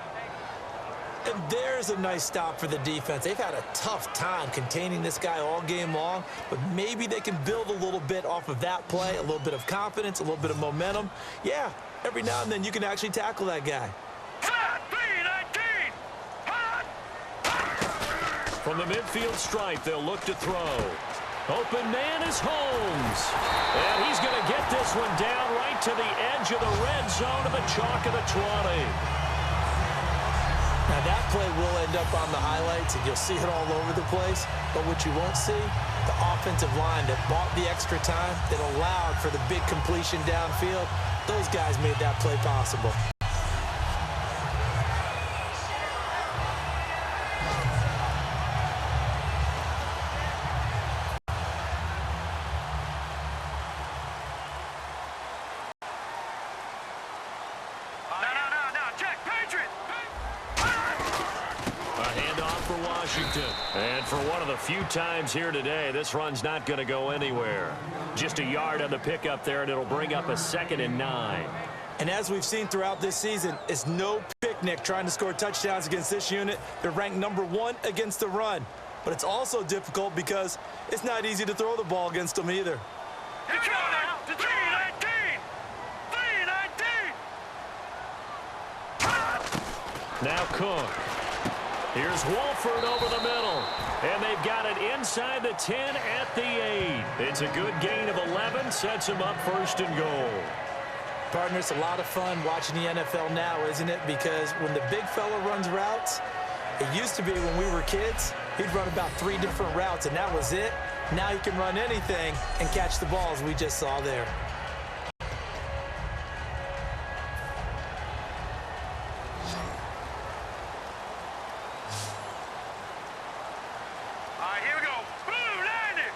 And there's a nice stop for the defense. They've had a tough time containing this guy all game long, but maybe they can build a little bit off of that play, a little bit of confidence, a little bit of momentum. Yeah, every now and then you can actually tackle that guy. From the midfield stripe, they'll look to throw. Open man is Holmes. And he's going to get this one down right to the edge of the red zone of the chalk of the 20. Now that play will end up on the highlights, and you'll see it all over the place. But what you won't see, the offensive line that bought the extra time, that allowed for the big completion downfield, those guys made that play possible. Washington. And for one of the few times here today, this run's not going to go anywhere. Just a yard on the pickup there, and it'll bring up a 2nd and 9. And as we've seen throughout this season, it's no picnic trying to score touchdowns against this unit. They're ranked #1 against the run. But it's also difficult because it's not easy to throw the ball against them either. Here we go now. To 319. 319. Now Cook. Here's Wolford over the middle. And they've got it inside the 10 at the 8. It's a good gain of 11. Sets them up 1st and goal. Partner, it's a lot of fun watching the NFL now, isn't it? Because when the big fella runs routes, it used to be when we were kids, he'd run about 3 different routes, and that was it. Now he can run anything and catch the balls we just saw there. All right, here we go. Boom, landing.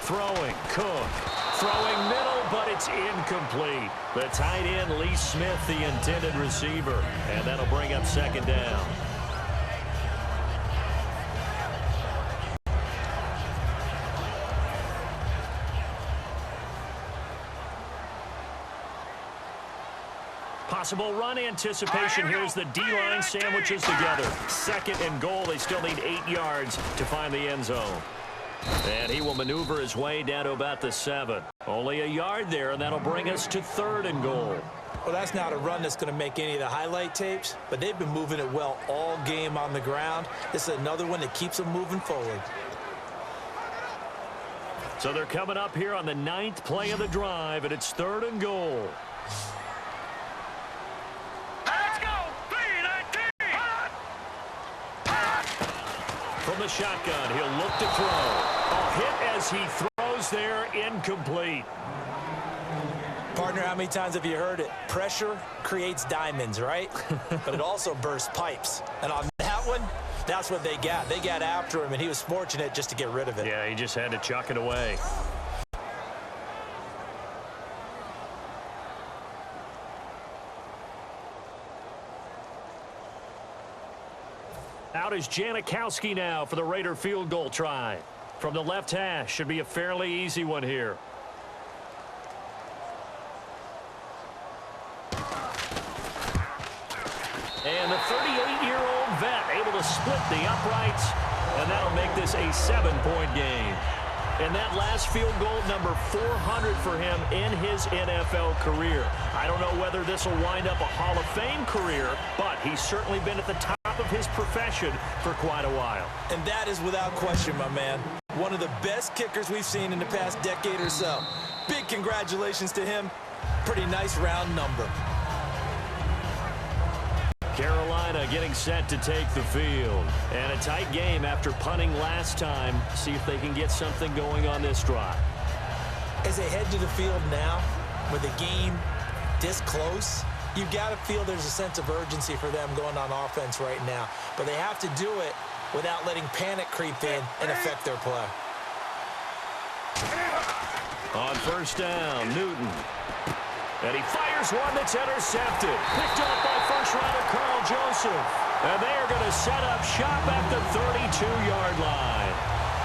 Throwing, Cook. Throwing middle, but it's incomplete. The tight end, Lee Smith, the intended receiver. And that'll bring up 2nd down. Possible run anticipation. Here's the D-line sandwiches together. 2nd and goal. They still need 8 yards to find the end zone. And he will maneuver his way down to about the 7. Only a yard there, and that'll bring us to 3rd and goal. Well, that's not a run that's going to make any of the highlight tapes, but they've been moving it well all game on the ground. This is another one that keeps them moving forward. So they're coming up here on the 9th play of the drive, and it's 3rd and goal. Let's go. 319. From the shotgun, he'll look to throw. A hit as he throws there, incomplete. Partner, how many times have you heard it? Pressure creates diamonds, right? But it also bursts pipes. And on that one, that's what they got. They got after him, and he was fortunate just to get rid of it. Yeah, he just had to chuck it away. Out is Janikowski now for the Raider field goal try. From the left hash, should be a fairly easy one here. And the 38-year-old vet able to split the uprights, and that'll make this a 7-point game. And that last field goal, number 400 for him in his NFL career. I don't know whether this will wind up a Hall of Fame career, but he's certainly been at the top of his profession for quite a while. And that is without question, my man. One of the best kickers we've seen in the past decade or so. Big congratulations to him. Pretty nice round number. Carolina getting set to take the field. And a tight game after punting last time. See if they can get something going on this drive. As they head to the field now, with the game this close, you've got to feel there's a sense of urgency for them going on offense right now. But they have to do it without letting panic creep in and affect their play. On 1st down, Newton. And he fires one that's intercepted. Picked up by first-rounder Carl Joseph. And they are going to set up shop at the 32-yard line.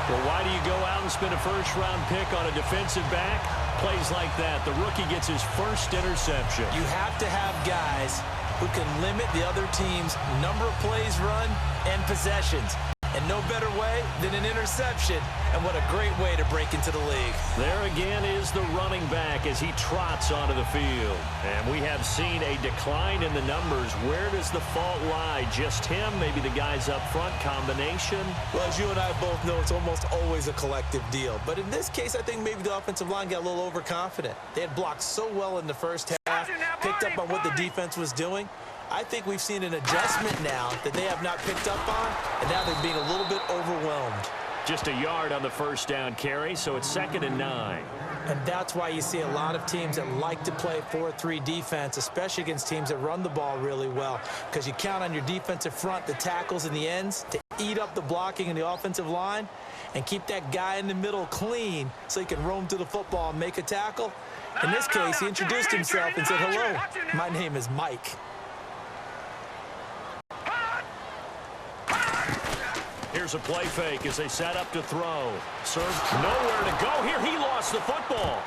Well, why do you go out and spend a first-round pick on a defensive back? Plays like that. The rookie gets his first interception. You have to have guys who can limit the other team's number of plays run and possessions. And no better way than an interception. And what a great way to break into the league. There again is the running back as he trots onto the field. And we have seen a decline in the numbers. Where does the fault lie? Just him? Maybe the guys up front? Combination? Well, as you and I both know, it's almost always a collective deal. But in this case, I think maybe the offensive line got a little overconfident. They had blocked so well in the first half, picked up on what the defense was doing. I think we've seen an adjustment now that they have not picked up on, and now they're being a little bit overwhelmed. Just a yard on the first down carry, so it's 2nd and 9. And that's why you see a lot of teams that like to play 4-3 defense, especially against teams that run the ball really well, because you count on your defensive front, the tackles and the ends, to eat up the blocking in the offensive line and keep that guy in the middle clean so he can roam to the football and make a tackle. In this case, he introduced himself and said, "Hello, my name is Mike." here's a play fake as they set up to throw. Serve nowhere to go here. He lost the football.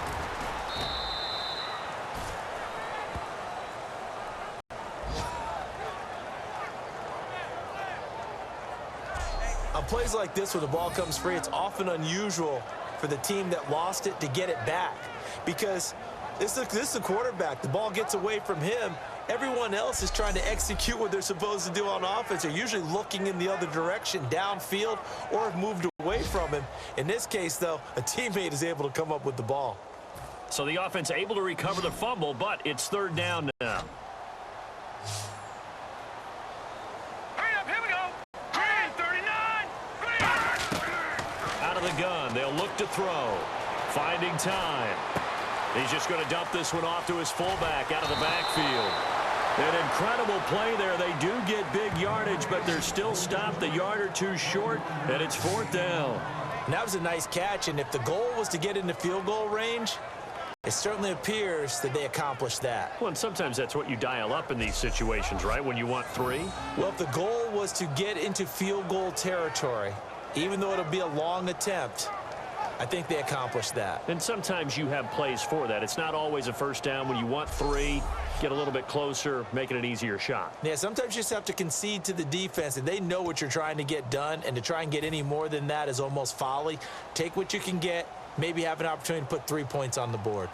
On plays like this where the ball comes free, it's often unusual for the team that lost it to get it back. Because this is a quarterback. The ball gets away from him. Everyone else is trying to execute what they're supposed to do on offense. They're usually looking in the other direction, downfield, or have moved away from him. In this case, though, a teammate is able to come up with the ball. So the offense able to recover the fumble, but it's third down now. Hurry up, here we go. 39. Out of the gun, they'll look to throw. Finding time. He's just going to dump this one off to his fullback out of the backfield. An incredible play there. They do get big yardage, but they're still stopped a yard or two short, and it's fourth down. And that was a nice catch, and if the goal was to get into field goal range, it certainly appears that they accomplished that. Well, and sometimes that's what you dial up in these situations, right, when you want 3? Well, if the goal was to get into field goal territory, even though it'll be a long attempt, I think they accomplished that. And sometimes you have plays for that. It's not always a first down. When you want 3, get a little bit closer, making an easier shot. Yeah, sometimes you just have to concede to the defense, and they know what you're trying to get done, and to try and get any more than that is almost folly. Take what you can get, maybe have an opportunity to put 3 points on the board.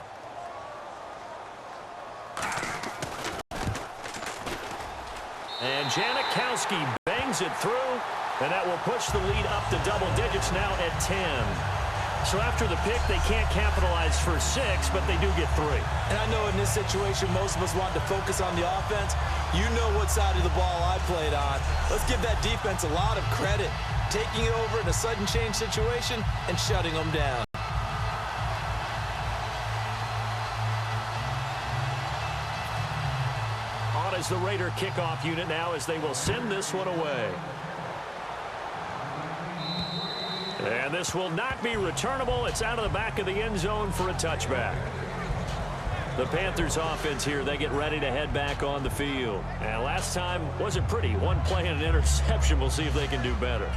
And Janikowski bangs it through, and that will push the lead up to double digits now at 10. So after the pick, they can't capitalize for 6, but they do get 3. And I know in this situation, most of us want to focus on the offense. You know what side of the ball I played on. Let's give that defense a lot of credit, taking it over in a sudden change situation and shutting them down. On is the Raider kickoff unit now as they will send this one away. And this will not be returnable. It's out of the back of the end zone for a touchback. The Panthers offense here, they get ready to head back on the field. And last time wasn't pretty. One play and an interception. We'll see if they can do better.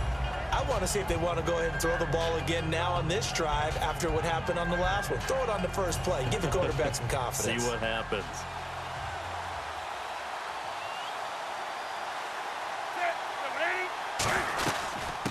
I want to see if they want to go ahead and throw the ball again now on this drive after what happened on the last one. Throw it on the first play. Give the quarterback some confidence. See what happens.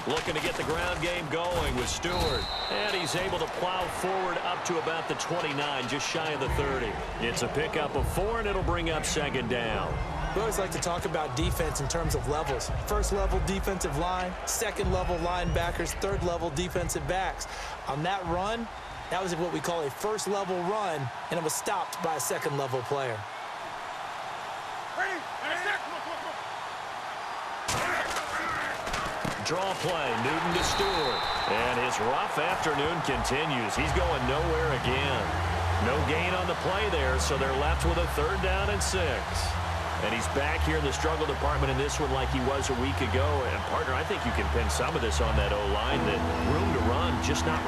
Looking to get the ground game going with Stewart. And he's able to plow forward up to about the 29, just shy of the 30. It's a pickup of 4, and it'll bring up second down. We always like to talk about defense in terms of levels. First level defensive line, second level linebackers, third level defensive backs. On that run, that was what we call a first level run, and it was stopped by a second level player. Draw play, Newton to Stewart. And his rough afternoon continues. He's going nowhere again. No gain on the play there, so they're left with a third down and 6. And he's back here in the struggle department in this one like he was a week ago. And, partner, I think you can pin some of this on that O-line. That room to run, just not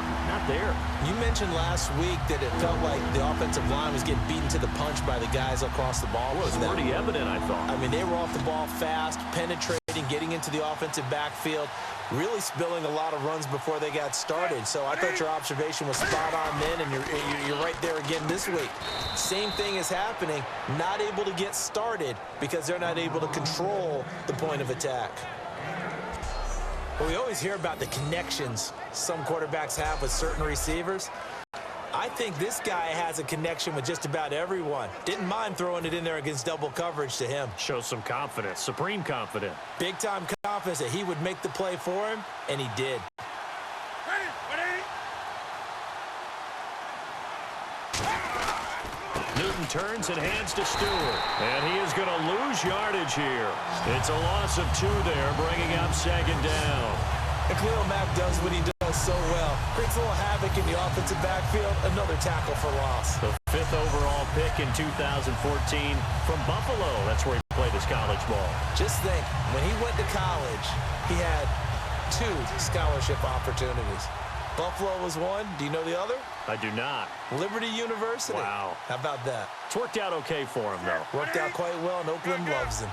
there. You mentioned last week that it felt like the offensive line was getting beaten to the punch by the guys across the ball. Well, it was pretty evident, I thought. I mean, they were off the ball fast, penetrating, getting into the offensive backfield, really spilling a lot of runs before they got started. So I thought your observation was spot on then, and you're right there again this week. Same thing is happening, not able to get started because they're not able to control the point of attack. But we always hear about the connections some quarterbacks have with certain receivers. I think this guy has a connection with just about everyone. Didn't mind throwing it in there against double coverage to him. Shows some confidence, supreme confidence. Big-time confidence that he would make the play for him, and he did. Newton turns and hands to Stewart. And he is going to lose yardage here. It's a loss of 2 there, bringing up second down. And Khalil Mack does what he does so well. Creates a little havoc in the offensive backfield. Another tackle for loss. The 5th overall pick in 2014 from Buffalo. That's where he played his college ball. Just think, when he went to college, he had 2 scholarship opportunities. Buffalo was one. Do you know the other? I do not. Liberty University. Wow. How about that? It's worked out okay for him, though. Worked out quite well, and Oakland loves him.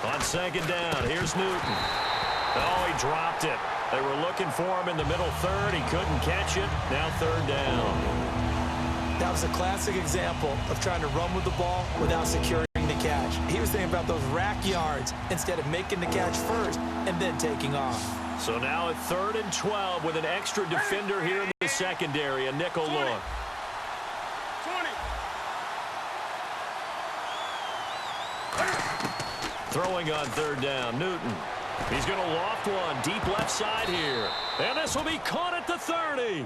On second down, here's Newton. Oh, he dropped it. They were looking for him in the middle third. He couldn't catch it. Now third down. That was a classic example of trying to run with the ball without securing the catch. He was thinking about those rack yards instead of making the catch first and then taking off. So now at 3rd and 12 with an extra defender here in the secondary, a nickel look. 20. Throwing on third down, Newton. He's going to loft one deep left side here. And this will be caught at the 30.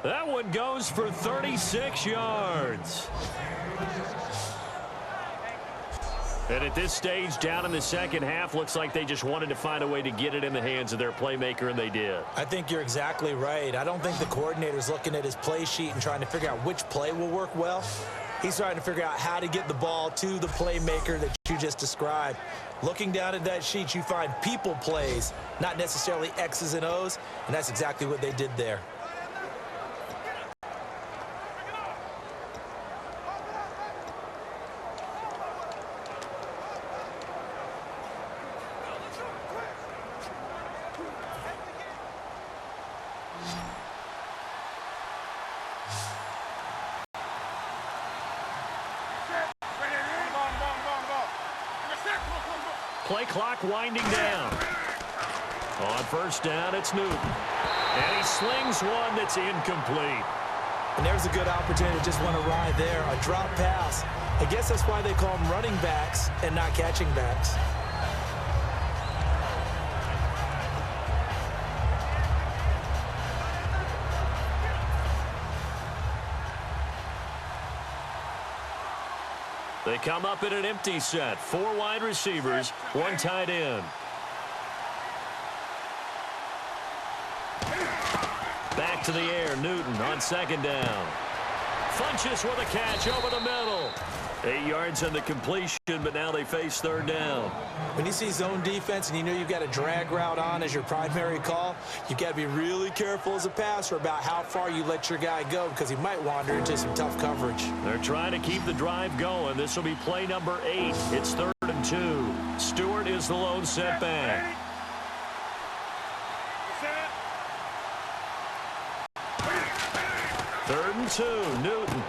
That one goes for 36 yards. And at this stage, down in the second half, looks like they just wanted to find a way to get it in the hands of their playmaker, and they did. I think you're exactly right. I don't think the coordinator's looking at his play sheet and trying to figure out which play will work well. He's trying to figure out how to get the ball to the playmaker that you just described. Looking down at that sheet, you find people plays, not necessarily X's and O's, and that's exactly what they did there. Play clock winding down. On first down, it's Newton. And he slings one that's incomplete. And there's a good opportunity to just want to ride there. A drop pass. I guess that's why they call them running backs and not catching backs. They come up in an empty set. 4 wide receivers, 1 tight end. Back to the air, Newton on second down. Funches with a catch over the middle. 8 yards on the completion, but now they face third down. When you see zone defense and you know you've got a drag route on as your primary call, you've got to be really careful as a passer about how far you let your guy go because he might wander into some tough coverage. They're trying to keep the drive going. This will be play number 8. It's 3rd and 2. Stewart is the lone setback. Third and 2, Newton.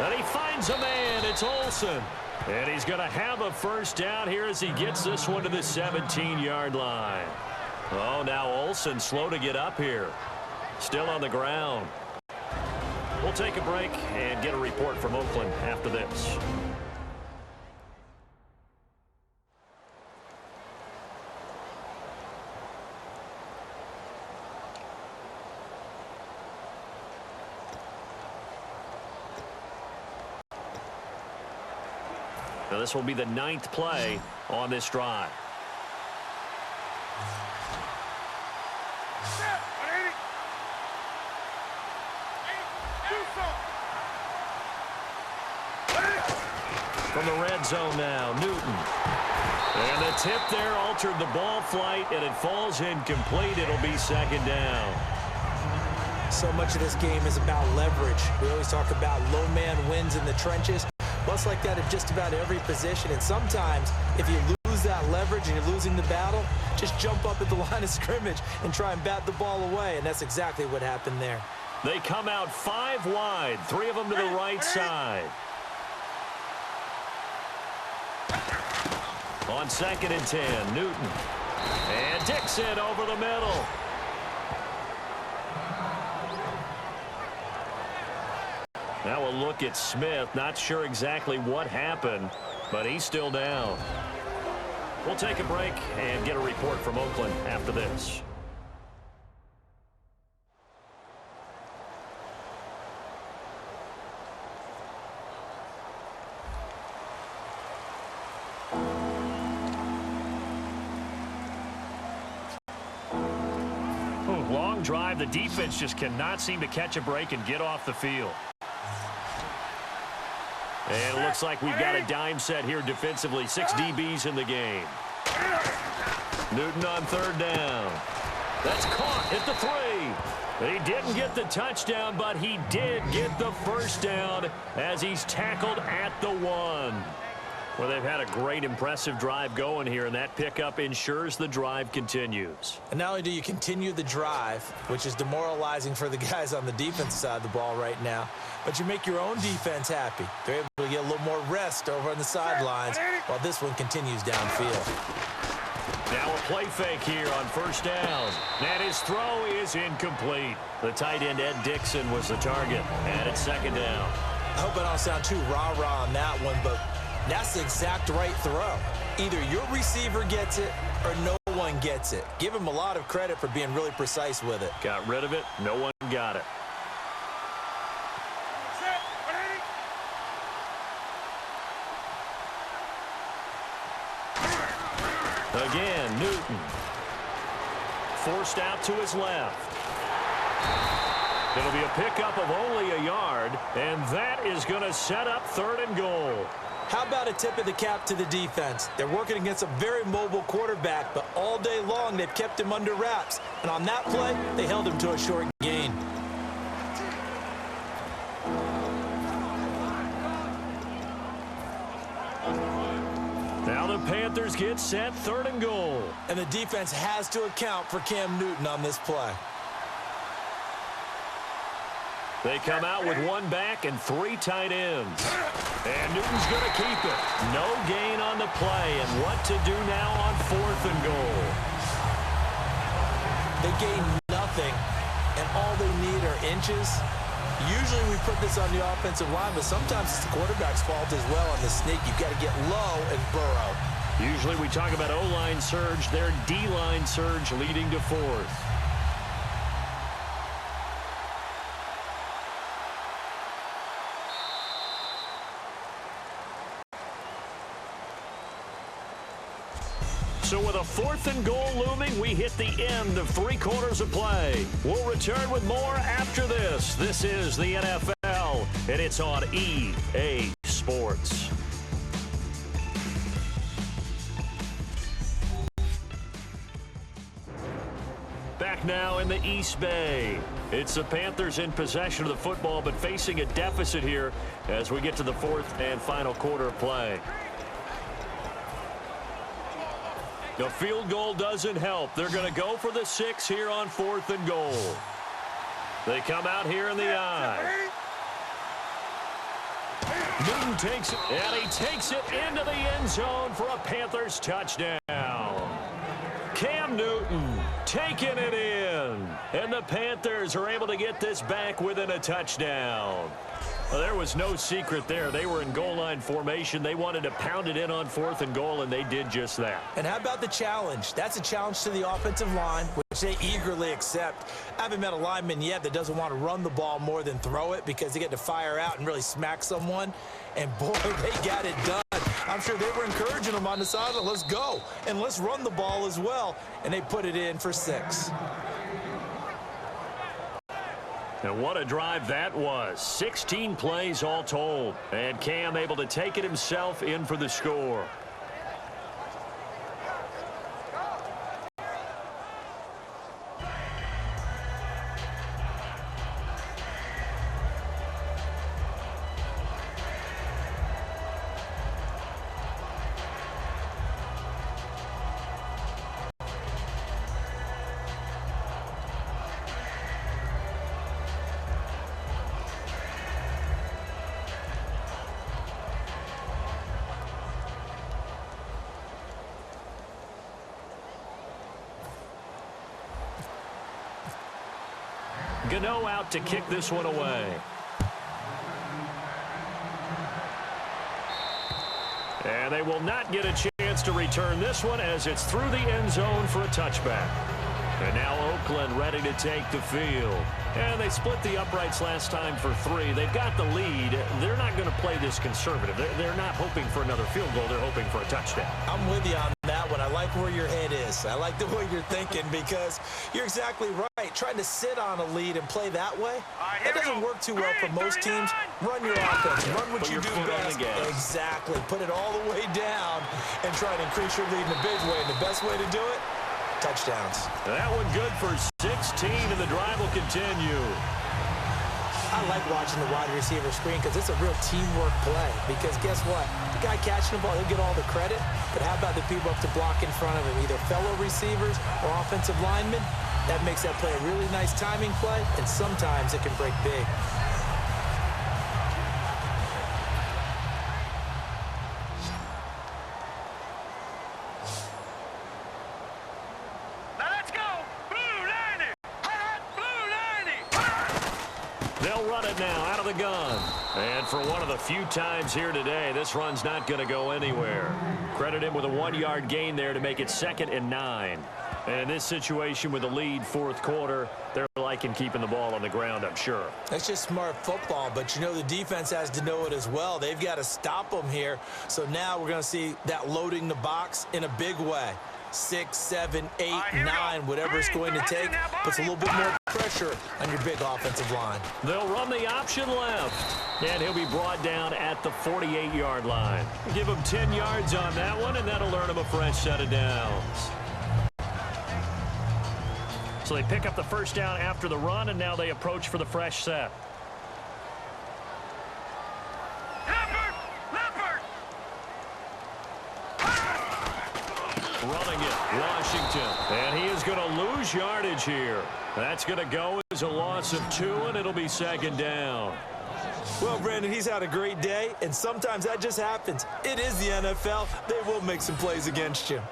And he finds a man. It's Olsen. And he's going to have a first down here as he gets this one to the 17-yard line. Oh, now Olsen slow to get up here. Still on the ground. We'll take a break and get a report from Oakland after this. Now this will be the 9th play on this drive. From the red zone now, Newton. And the tip there altered the ball flight, and it falls incomplete. It'll be second down. So much of this game is about leverage. We always talk about low man wins in the trenches. Well, it's like that at just about every position. And sometimes, if you lose that leverage and you're losing the battle, just jump up at the line of scrimmage and try and bat the ball away. And that's exactly what happened there. They come out 5 wide, 3 of them to the right side. On 2nd and 10, Newton. And Dixon over the middle. Now a look at Smith. Not sure exactly what happened, but he's still down. We'll take a break and get a report from Oakland after this. Long drive. The defense just cannot seem to catch a break and get off the field. And it looks like we've got a dime set here defensively. 6 DBs in the game. Newton on 3rd down. That's caught at the 3. He didn't get the touchdown, but he did get the first down as he's tackled at the 1. Well, they've had a great, impressive drive going here, and that pickup ensures the drive continues. And not only do you continue the drive, which is demoralizing for the guys on the defense side of the ball right now, but you make your own defense happy. They're able to get a little more rest over on the sidelines while this one continues downfield. Now a play fake here on first down. And his throw is incomplete. The tight end, Ed Dixon, was the target. And it's second down. I hope I don't sound too rah-rah on that one, but that's the exact right throw. Either your receiver gets it or no one gets it. Give him a lot of credit for being really precise with it. Got rid of it. No one got it. Again, Newton. Forced out to his left. It'll be a pickup of only a yard, and that is going to set up 3rd and goal. How about a tip of the cap to the defense? They're working against a very mobile quarterback, but all day long they've kept him under wraps. And on that play, they held him to a short gain. Now the Panthers get set, 3rd and goal. And the defense has to account for Cam Newton on this play. They come out with 1 back and 3 tight ends. And Newton's going to keep it. No gain on the play. And what to do now on 4th and goal? They gain nothing, and all they need are inches. Usually we put this on the offensive line, but sometimes it's the quarterback's fault as well on the sneak. You've got to get low and burrow. Usually we talk about O-line surge. Their D-line surge leading to 4th. So with a 4th and goal looming, we hit the end of 3 quarters of play. We'll return with more after this. This is the NFL, and it's on EA Sports. Back now in the East Bay. It's the Panthers in possession of the football, but facing a deficit here as we get to the 4th and final quarter of play. The field goal doesn't help. They're going to go for the 6 here on 4th and goal. They come out here in the I. Newton takes it, and he takes it into the end zone for a Panthers touchdown. Cam Newton taking it in, and the Panthers are able to get this back within a touchdown. Well, there was no secret there. They were in goal line formation. They wanted to pound it in on 4th and goal, and they did just that. And how about the challenge? That's a challenge to the offensive line, which they eagerly accept. I haven't met a lineman yet that doesn't want to run the ball more than throw it because they get to fire out and really smack someone. And, boy, they got it done. I'm sure they were encouraging them on the sideline. Let's go, and let's run the ball as well. And they put it in for 6. And what a drive that was. 16 plays all told. And Cam able to take it himself in for the score. Gano out to kick this one away. And they will not get a chance to return this one as it's through the end zone for a touchback. And now Oakland ready to take the field. And they split the uprights last time for 3. They've got the lead. They're not going to play this conservative. They're not hoping for another field goal. They're hoping for a touchdown. I'm with you on that one. I like where your head is. I like the way you're thinking because you're exactly right. Trying to sit on a lead and play that way, that doesn't work too well for most teams. Run your offense. Run what you do best. Exactly. Put it all the way down and try to increase your lead in a big way. And the best way to do it, touchdowns. That one good for 16, and the drive will continue. I like watching the wide receiver screen because it's a real teamwork play. Because guess what? The guy catching the ball, he'll get all the credit. But how about the people up to block in front of him, either fellow receivers or offensive linemen? That makes that play a really nice timing play, and sometimes it can break big. Now let's go. Blue 90. Blue 90. They'll run it now out of the gun. And for one of the few times here today, this run's not going to go anywhere. Credit him with a 1-yard gain there to make it 2nd and 9. And in this situation with the lead fourth quarter, they're liking keeping the ball on the ground, I'm sure. That's just smart football, but you know the defense has to know it as well. They've got to stop them here. So now we're going to see that loading the box in a big way. 6, 7, 8, 9, whatever it's going to take, puts a little bit more pressure on your big offensive line. They'll run the option left, and he'll be brought down at the 48-yard line. Give him 10 yards on that one, and that'll earn him a fresh set of downs. So they pick up the first down after the run, and now they approach for the fresh set. Leopard. Running it, Washington. And he is going to lose yardage here. That's going to go as a loss of 2, and it'll be 2nd down. Well, Brandon, he's had a great day, and sometimes that just happens. It is the NFL. They will make some plays against you.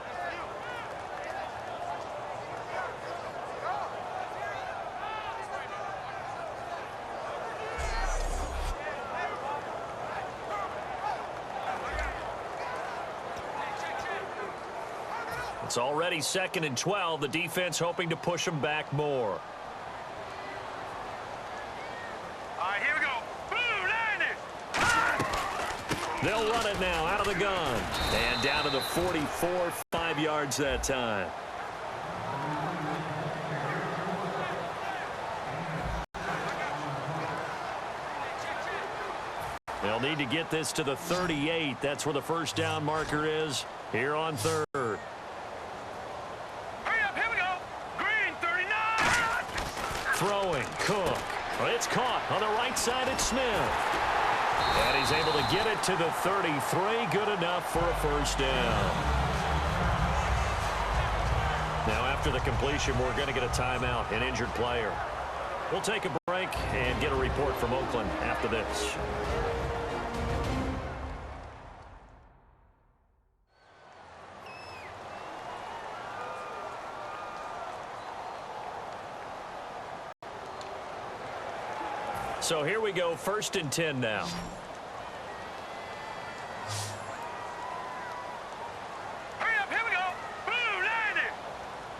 It's already 2nd and 12. The defense hoping to push them back more. All right, here we go. Blue 90. They'll run it now out of the gun. And down to the 44, 5 yards that time. They'll need to get this to the 38. That's where the first down marker is here on 3rd. Throwing, Cook. Well, it's caught on the right side at Smith. And he's able to get it to the 33. Good enough for a first down. Now, after the completion, we're going to get a timeout, an injured player. We'll take a break and get a report from Oakland after this. So here we go, 1st and 10 now. Hurry up, here we go. Blue 90.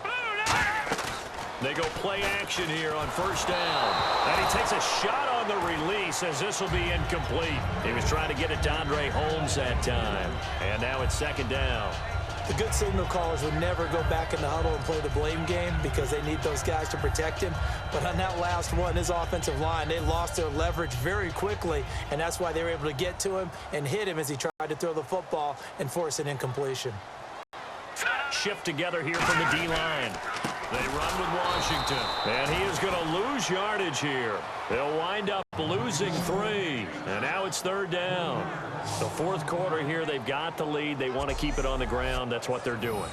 Blue 90. They go play action here on 1st down. And he takes a shot on the release as this will be incomplete. He was trying to get it to Andre Holmes that time. And now it's 2nd down. The good signal callers would never go back in the huddle and play the blame game because they need those guys to protect him. But on that last one, his offensive line, they lost their leverage very quickly, and that's why they were able to get to him and hit him as he tried to throw the football and force an incompletion. Shift together here from the D-line. They run with Washington, and he is going to lose yardage here. They'll wind up losing 3, and now it's 3rd down. The fourth quarter here, they've got the lead. They want to keep it on the ground. That's what they're doing.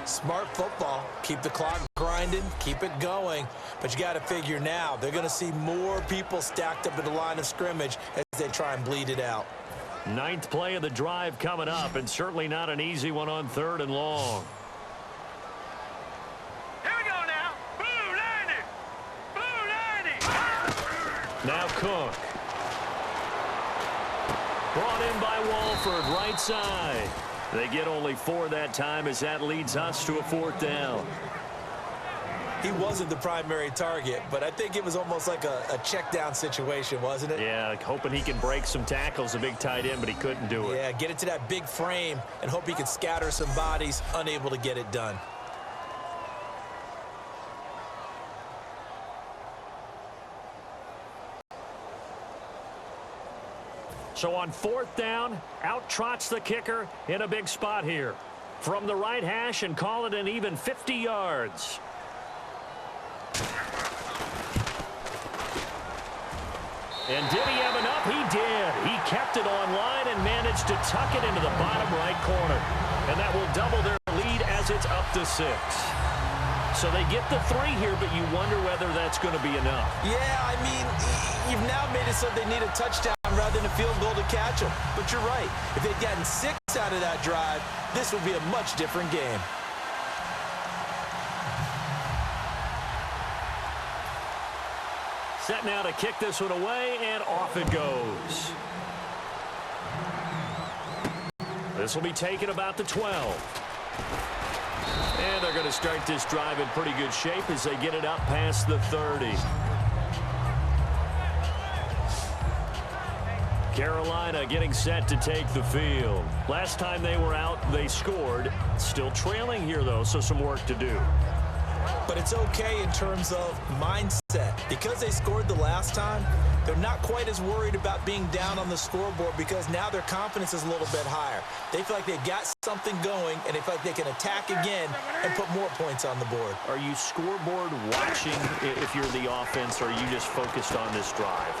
Smart football. Keep the clock grinding, keep it going. But you got to figure now, they're going to see more people stacked up at the line of scrimmage as they try and bleed it out. 9th play of the drive coming up, and certainly not an easy one on 3rd and long. Now Cook. Brought in by Walford, right side. They get only 4 that time as that leads us to a 4th down. He wasn't the primary target, but I think it was almost like a check down situation, wasn't it? Yeah, hoping he can break some tackles, a big tight end, but he couldn't do it. Yeah, get it to that big frame and hope he could scatter some bodies, unable to get it done. So on 4th down, out trots the kicker in a big spot here. From the right hash and call it an even 50 yards. And did he have enough? He did. He kept it online and managed to tuck it into the bottom right corner. And that will double their lead as it's up to 6. So they get the 3 here, but you wonder whether that's going to be enough. Yeah, I mean, you've now made it so they need a touchdown rather than a field goal to catch them. But you're right. If they'd gotten 6 out of that drive, this would be a much different game. Set now to kick this one away, and off it goes. This will be taken about the 12. And they're going to start this drive in pretty good shape as they get it up past the 30. Carolina getting set to take the field. Last time they were out, they scored. Still trailing here, though, so some work to do. But it's okay in terms of mindset. Because they scored the last time, they're not quite as worried about being down on the scoreboard because now their confidence is a little bit higher. They feel like they've got something going, and they feel like they can attack again and put more points on the board. Are you scoreboard watching if you're the offense, or are you just focused on this drive?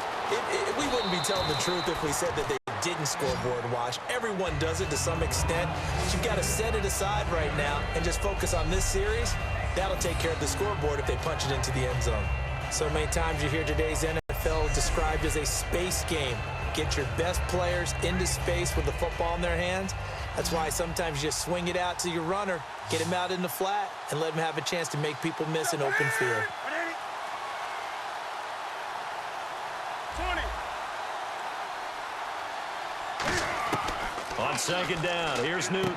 We wouldn't be telling the truth if we said that they didn't scoreboard watch. Everyone does it to some extent. But you've got to set it aside right now and just focus on this series. That'll take care of the scoreboard if they punch it into the end zone. So many times you hear today's NFL described as a space game. Get your best players into space with the football in their hands. That's why sometimes you just swing it out to your runner, get him out in the flat, and let him have a chance to make people miss an open field. 20. On second down, here's Newton.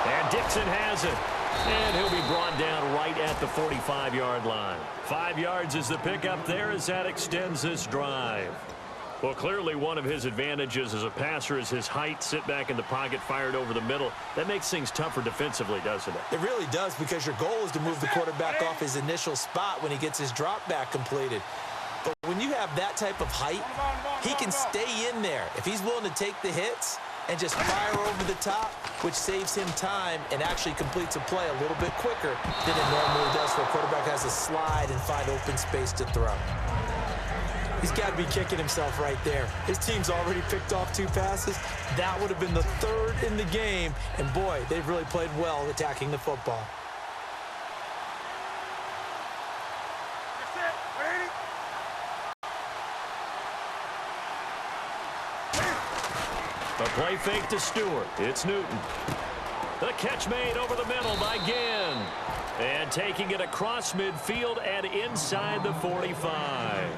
And Dixon has it. And he'll be brought down right at the 45-yard line. 5 yards is the pickup there as that extends this drive. Well, clearly one of his advantages as a passer is his height. Sit back in the pocket, fired over the middle. That makes things tougher defensively, doesn't it? It really does, because your goal is to move the quarterback off his initial spot when he gets his drop back completed. But when you have that type of height, he can stay in there. If he's willing to take the hits and just fire over the top, which saves him time and actually completes a play a little bit quicker than it normally does for a quarterback who has to slide and find open space to throw. He's got to be kicking himself right there. His team's already picked off 2 passes. That would have been the 3rd in the game. And, boy, they've really played well attacking the football. A play fake to Stewart. It's Newton. The catch made over the middle by Ginn. And taking it across midfield and inside the 45.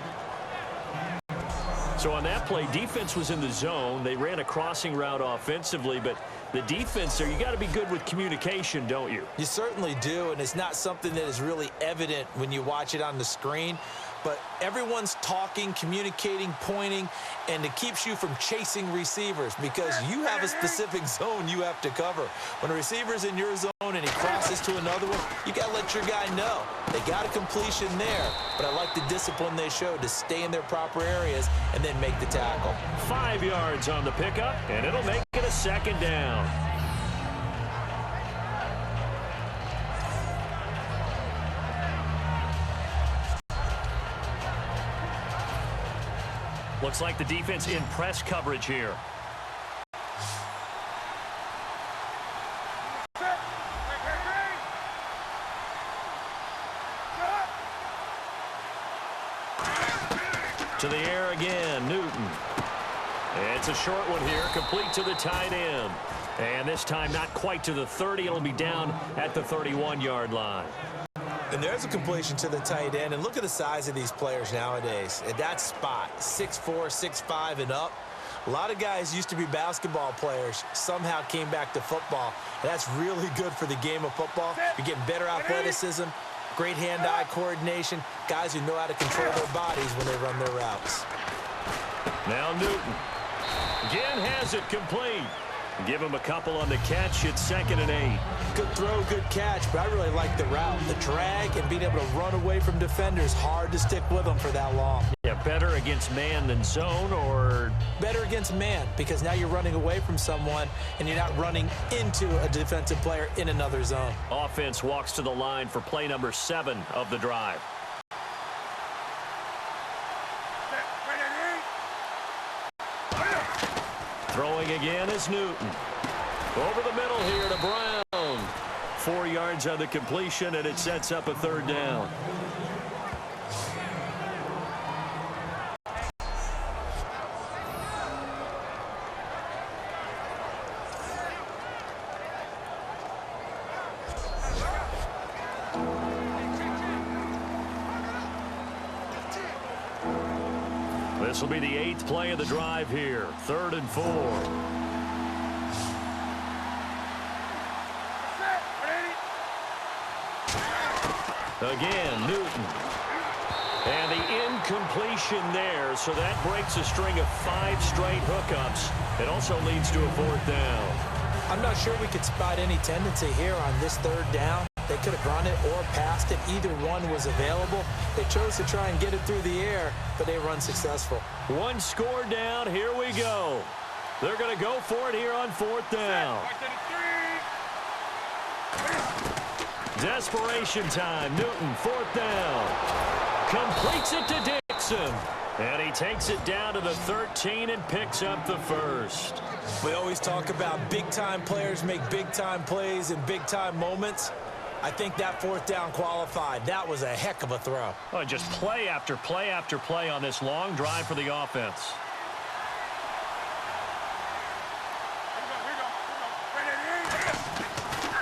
So on that play, defense was in the zone. They ran a crossing route offensively, but the defense there, you got to be good with communication, don't you? You certainly do, and it's not something that is really evident when you watch it on the screen. But everyone's talking, communicating, pointing, and it keeps you from chasing receivers because you have a specific zone you have to cover. When a receiver's in your zone and he crosses to another one, you got to let your guy know. They got a completion there, but I like the discipline they showed to stay in their proper areas and then make the tackle. 5 yards on the pickup, and it'll make it a second down. Looks like the defense in press coverage here. To the air again, Newton. It's a short one here, complete to the tight end. And this time not quite to the 30. It'll be down at the 31-yard line. And there's a completion to the tight end. And look at the size of these players nowadays. At that spot, 6'4", 6'5", and up. A lot of guys used to be basketball players, somehow came back to football. And that's really good for the game of football. You're getting better athleticism, great hand-eye coordination, guys who know how to control their bodies when they run their routes. Now Newton. Again has it complete. Give him a couple on the catch. It's 2nd and 8. Good throw, good catch, but I really like the route. The drag and being able to run away from defenders, hard to stick with them for that long. Yeah, better against man than zone, or? Better against man, because now you're running away from someone and you're not running into a defensive player in another zone. Offense walks to the line for play number 7 of the drive. Throwing again is Newton. Over the middle here to Brown. 4 yards on the completion, and it sets up a third down. This will be the 8th play of the drive here. 3rd and 4. Again, Newton. And the incompletion there, so that breaks a string of 5 straight hookups. It also leads to a 4th down. I'm not sure we could spot any tendency here on this 3rd down. They could have run it or passed it. Either one was available. They chose to try and get it through the air, but they were unsuccessful. 1 score down. Here we go. They're going to go for it here on 4th down. Desperation time. Newton, 4th down. Completes it to Dixon. And he takes it down to the 13 and picks up the 1st. We always talk about big-time players make big-time plays in big-time moments. I think that 4th down qualified. That was a heck of a throw. Oh, just play after play after play on this long drive for the offense.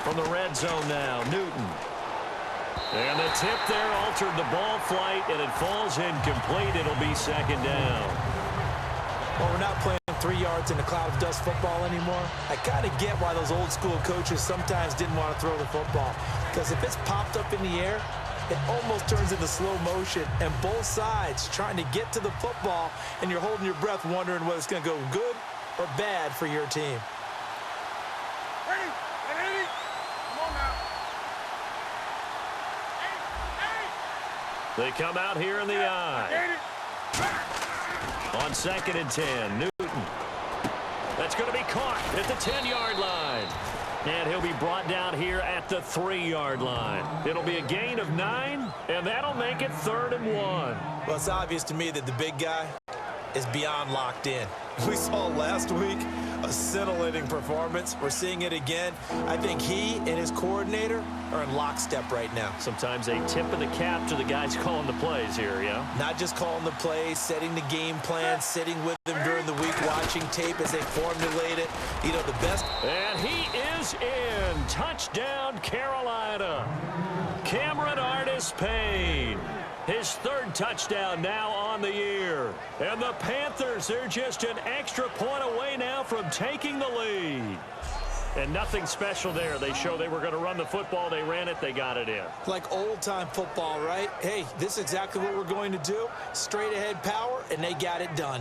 From the red zone now, Newton. And the tip there altered the ball flight, and it falls incomplete. It'll be 2nd down. Well, we're not playing 3 yards in a cloud of dust football anymore. I kind of get why those old school coaches sometimes didn't want to throw the football. Because if it's popped up in the air, it almost turns into slow motion. And both sides trying to get to the football, and you're holding your breath wondering whether it's going to go good or bad for your team. They come out here in the eye. On 2nd and 10, Newton. That's going to be caught at the 10-yard line. And he'll be brought down here at the 3-yard line. It'll be a gain of 9, and that'll make it 3rd and 1. Well, it's obvious to me that the big guy is beyond locked in. We saw last week a scintillating performance. We're seeing it again. I think he and his coordinator are in lockstep right now. Sometimes a tip of the cap to the guys calling the plays here, yeah? Not just calling the plays, setting the game plan, sitting with them during the week, watching tape as they formulate it. You know, the best. And he is in. Touchdown, Carolina. Cameron Artis-Payne. His 3rd touchdown now on the year. And the Panthers, they're just an extra point away now from taking the lead. And nothing special there. They show they were going to run the football. They ran it. They got it in. Like old-time football, right? Hey, this is exactly what we're going to do. Straight-ahead power, and they got it done.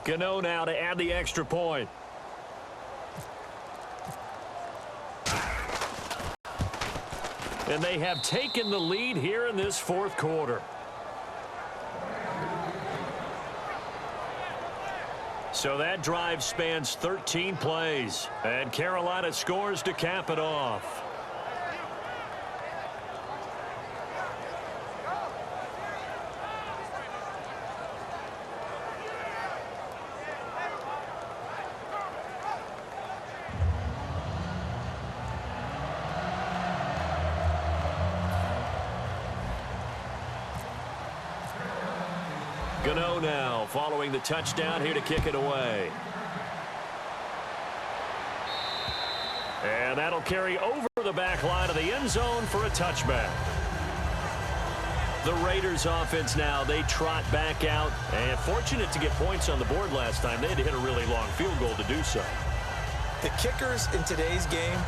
Gano now to add the extra point. And they have taken the lead here in this 4th quarter. So that drive spans 13 plays. And Carolina scores to cap it off. Gano now following the touchdown here to kick it away. And that'll carry over the back line of the end zone for a touchback. The Raiders offense now, they trot back out. And fortunate to get points on the board last time. They had to hit a really long field goal to do so. The kickers in today's game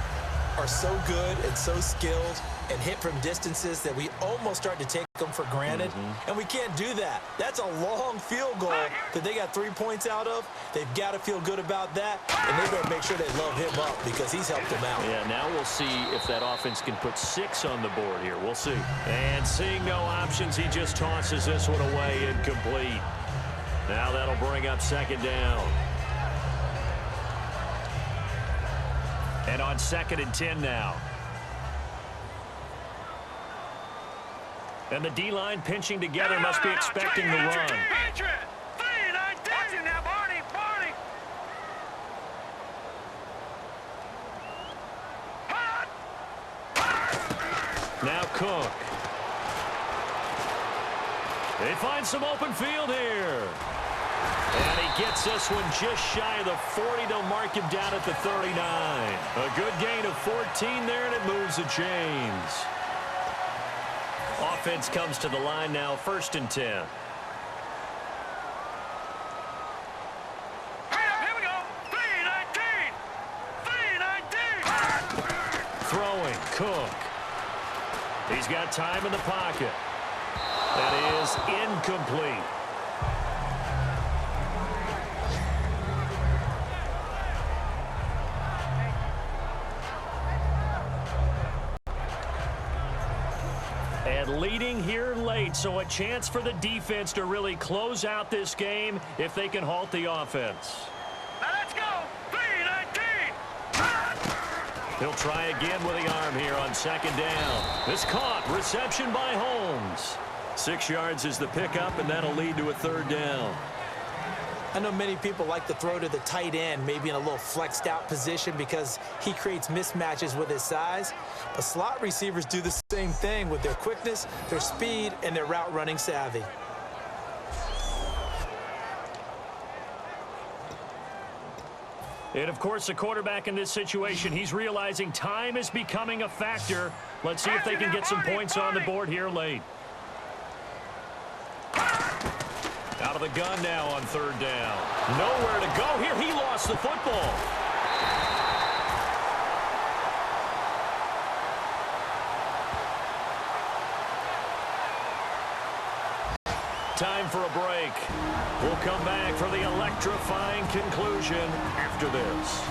are so good and so skilled and hit from distances that we almost start to take them for granted. And we can't do that. That's a long field goal that they got 3 points out of. They've got to feel good about that, and they better make sure they love him up because he's helped them out. Yeah, now we'll see if that offense can put 6 on the board here. We'll see. And seeing no options, he just tosses this one away incomplete. Now that'll bring up second down. And on 2nd and 10 now. And the D-line pinching together must be expecting the run. Now Cook. They find some open field here. And he gets this one just shy of the 40. They'll mark him down at the 39. A good gain of 14 there, and it moves the chains. Offense comes to the line now, 1st and 10. Here we go. 3-19. 3-19. Throwing, Cook. He's got time in the pocket. That is incomplete. And leading here late, so a chance for the defense to really close out this game if they can halt the offense. Now let's go. 3-19. He'll try again with the arm here on 2nd down. This caught. Reception by Holmes. 6 yards is the pickup, and that'll lead to a 3rd down. I know many people like to throw to the tight end, maybe in a little flexed out position because he creates mismatches with his size. But slot receivers do the same thing with their quickness, their speed, and their route running savvy. And, of course, the quarterback in this situation, he's realizing time is becoming a factor. Let's see if they can get some points on the board here late. Out of the gun now on 3rd down. Nowhere to go here. He lost the football. Time for a break. We'll come back for the electrifying conclusion after this.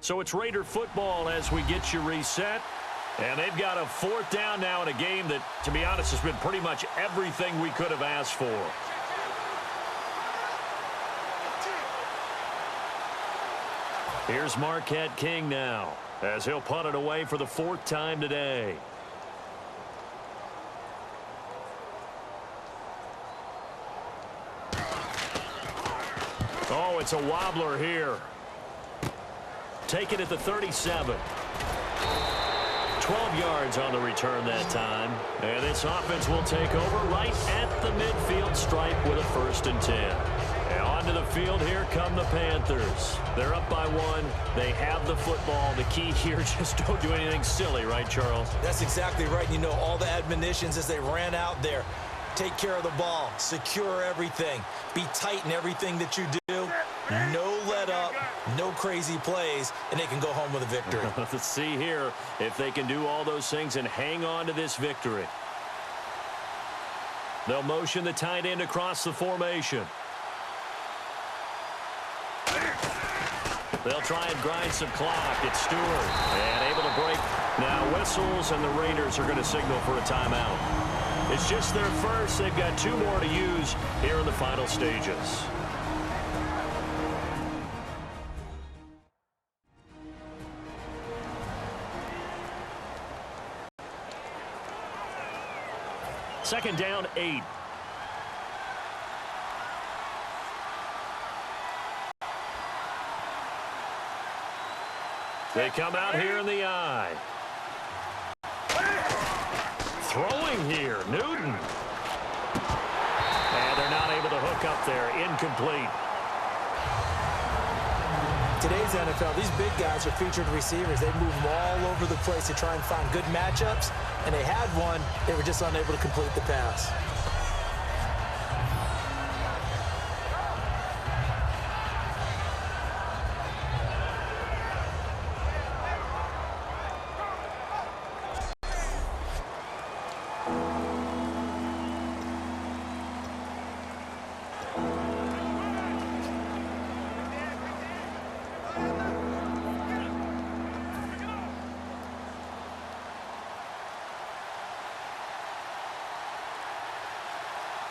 So it's Raider football as we get you reset. And they've got a 4th down now in a game that, to be honest, has been pretty much everything we could have asked for. Here's Marquette King now, as he'll punt it away for the 4th time today. Oh, it's a wobbler here. Take it at the 37. 12 yards on the return that time. And this offense will take over right at the midfield stripe with a 1st and 10. And onto the field, here come the Panthers. They're up by 1. They have the football. The key here, just don't do anything silly, right, Charles? That's exactly right. You know, all the admonitions as they ran out there. Take care of the ball. Secure everything. Be tight in everything that you do. No let up, no crazy plays, and they can go home with a victory. Let's see here if they can do all those things and hang on to this victory. They'll motion the tight end across the formation. They'll try and grind some clock. It's Stewart, and able to break. Now whistles, and the Raiders are going to signal for a timeout. It's just their first. They've got 2 more to use here in the final stages. Second down, 8. They come out here in the eye. Throwing here, Newton. And they're not able to hook up there. Incomplete. Today's NFL, these big guys are featured receivers. They move them all over the place to try and find good matchups, and they had one. They were just unable to complete the pass.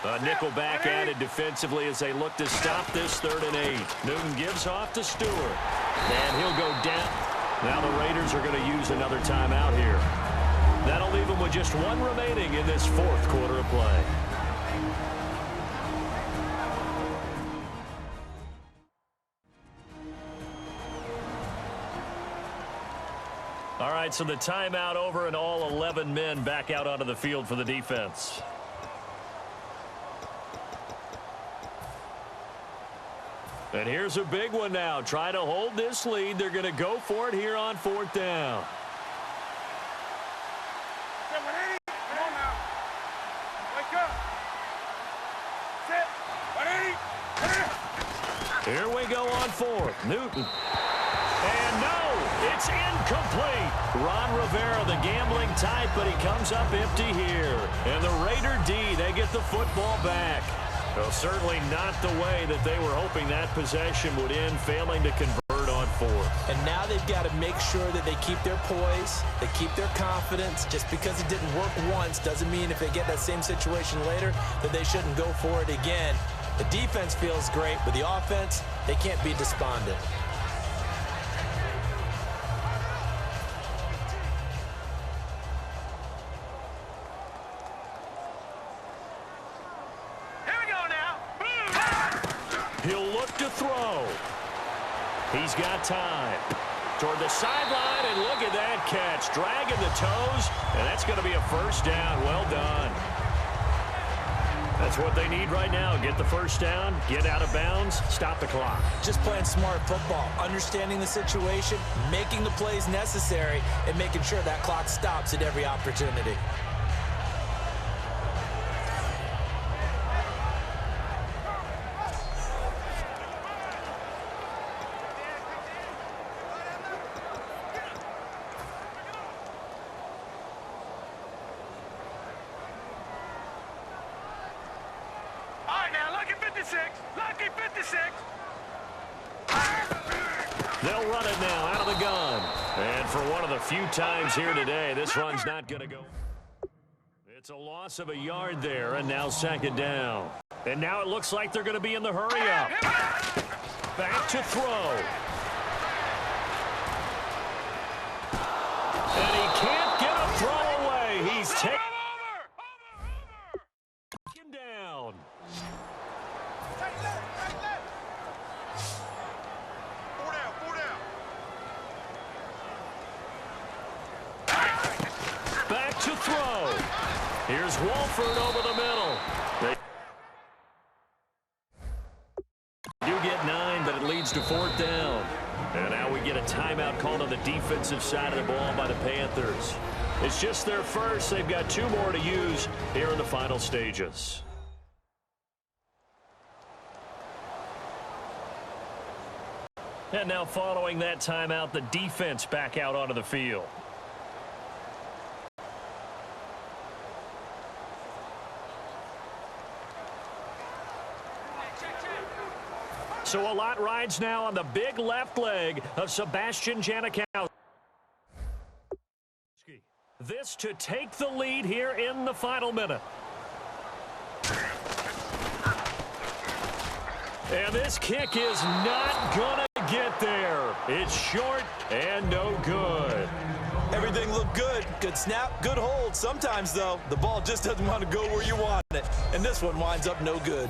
A nickel back added defensively as they look to stop this 3rd and 8. Newton gives off to Stewart. And he'll go down. Now the Raiders are going to use another timeout here. That'll leave them with just 1 remaining in this 4th quarter of play. All right, so the timeout over and all 11 men back out onto the field for the defense. And here's a big one now. Try to hold this lead. They're going to go for it here on 4th down. Come on now. Wake up. Sit. 180. Here we go on 4th. Newton. And no, it's incomplete. Ron Rivera, the gambling type, but he comes up empty here. And the Raider D, they get the football back. Well, certainly not the way that they were hoping that possession would end, failing to convert on 4th. And now they've got to make sure that they keep their poise, they keep their confidence. Just because it didn't work once doesn't mean if they get that same situation later that they shouldn't go for it again. The defense feels great, but the offense, they can't be despondent. He'll look to throw. He's got time. Toward the sideline, and look at that catch. Dragging the toes, and that's going to be a 1st down. Well done. That's what they need right now. Get the 1st down, get out of bounds, stop the clock. Just playing smart football, understanding the situation, making the plays necessary, and making sure that clock stops at every opportunity. Lucky 56. They'll run it now out of the gun. And for one of the few times here today, this run's not going to go. It's a loss of a yard there, and now 2nd down. And now it looks like they're going to be in the hurry up. Back to throw. And he can't get a throw away. He's taken down. Back to throw. Here's Wolford over the middle. They do get 9, but it leads to 4th down. And now we get a timeout called on the defensive side of the ball by the Panthers. It's just their first. They've got 2 more to use here in the final stages. And now following that timeout, the defense back out onto the field. So a lot rides now on the big left leg of Sebastian Janikowski. This to take the lead here in the final minute. And this kick is not going to get there. It's short and no good. Everything looked good. Good snap, good hold. Sometimes, though, the ball just doesn't want to go where you want it. And this one winds up no good.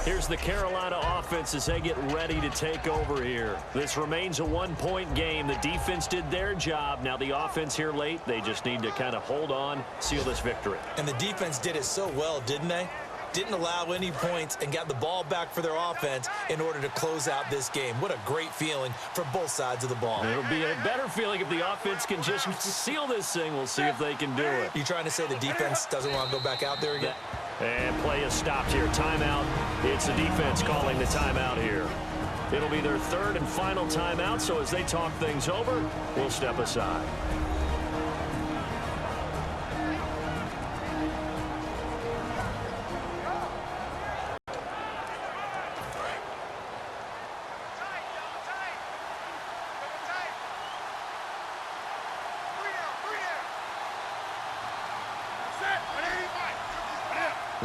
Here's the Carolina offense as they get ready to take over here. This remains a 1-point game. The defense did their job. Now the offense here late, they just need to kind of hold on, seal this victory. And the defense did it so well, didn't they? Didn't allow any points and got the ball back for their offense in order to close out this game. What a great feeling for both sides of the ball. It'll be a better feeling if the offense can just seal this thing. We'll see if they can do it. You trying to say the defense doesn't want to go back out there again? And play is stopped here. Timeout. It's the defense calling the timeout here. It'll be their 3rd and final timeout, so as they talk things over, we'll step aside.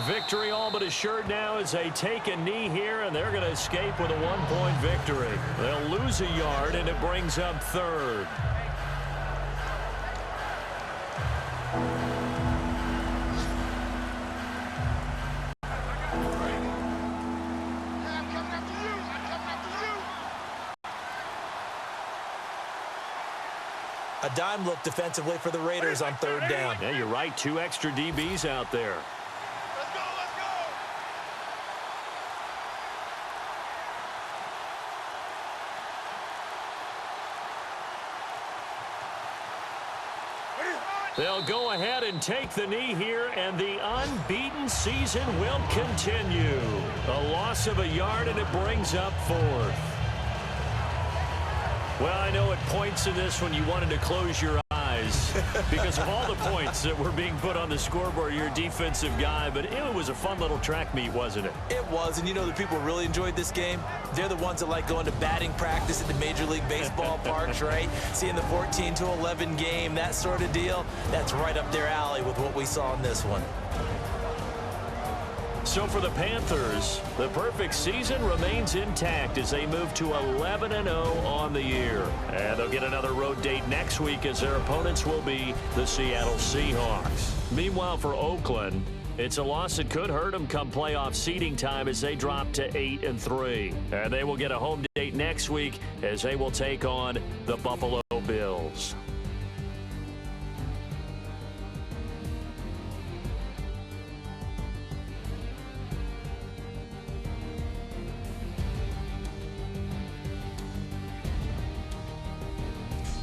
Victory all but assured now as they take a knee here, and they're going to escape with a 1-point victory. They'll lose a yard, and it brings up third. A dime look defensively for the Raiders on third down. Yeah, you're right. 2 extra DBs out there. Let's go, let's go. They'll go ahead and take the knee here, and the unbeaten season will continue. A loss of a yard, and it brings up fourth. Well, I know at points in this when you wanted to close your eyes because of all the points that were being put on the scoreboard. You're a defensive guy, but it was a fun little track meet, wasn't it? It was, and you know the people who really enjoyed this game? They're the ones that like going to batting practice at the Major League Baseball parks, right? Seeing the 14-11 game, that sort of deal. That's right up their alley with what we saw in this one. So for the Panthers, the perfect season remains intact as they move to 11-0 on the year. And they'll get another road date next week as their opponents will be the Seattle Seahawks. Meanwhile, for Oakland, it's a loss that could hurt them come playoff seeding time as they drop to 8-3. And they will get a home date next week as they will take on the Buffalo Bills.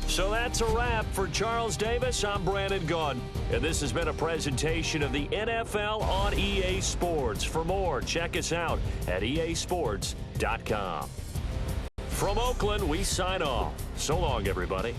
So that's a wrap. For Charles Davis, I'm Brandon Gaudin. And this has been a presentation of the NFL on EA Sports. For more, check us out at easports.com. From Oakland, we sign off. So long, everybody.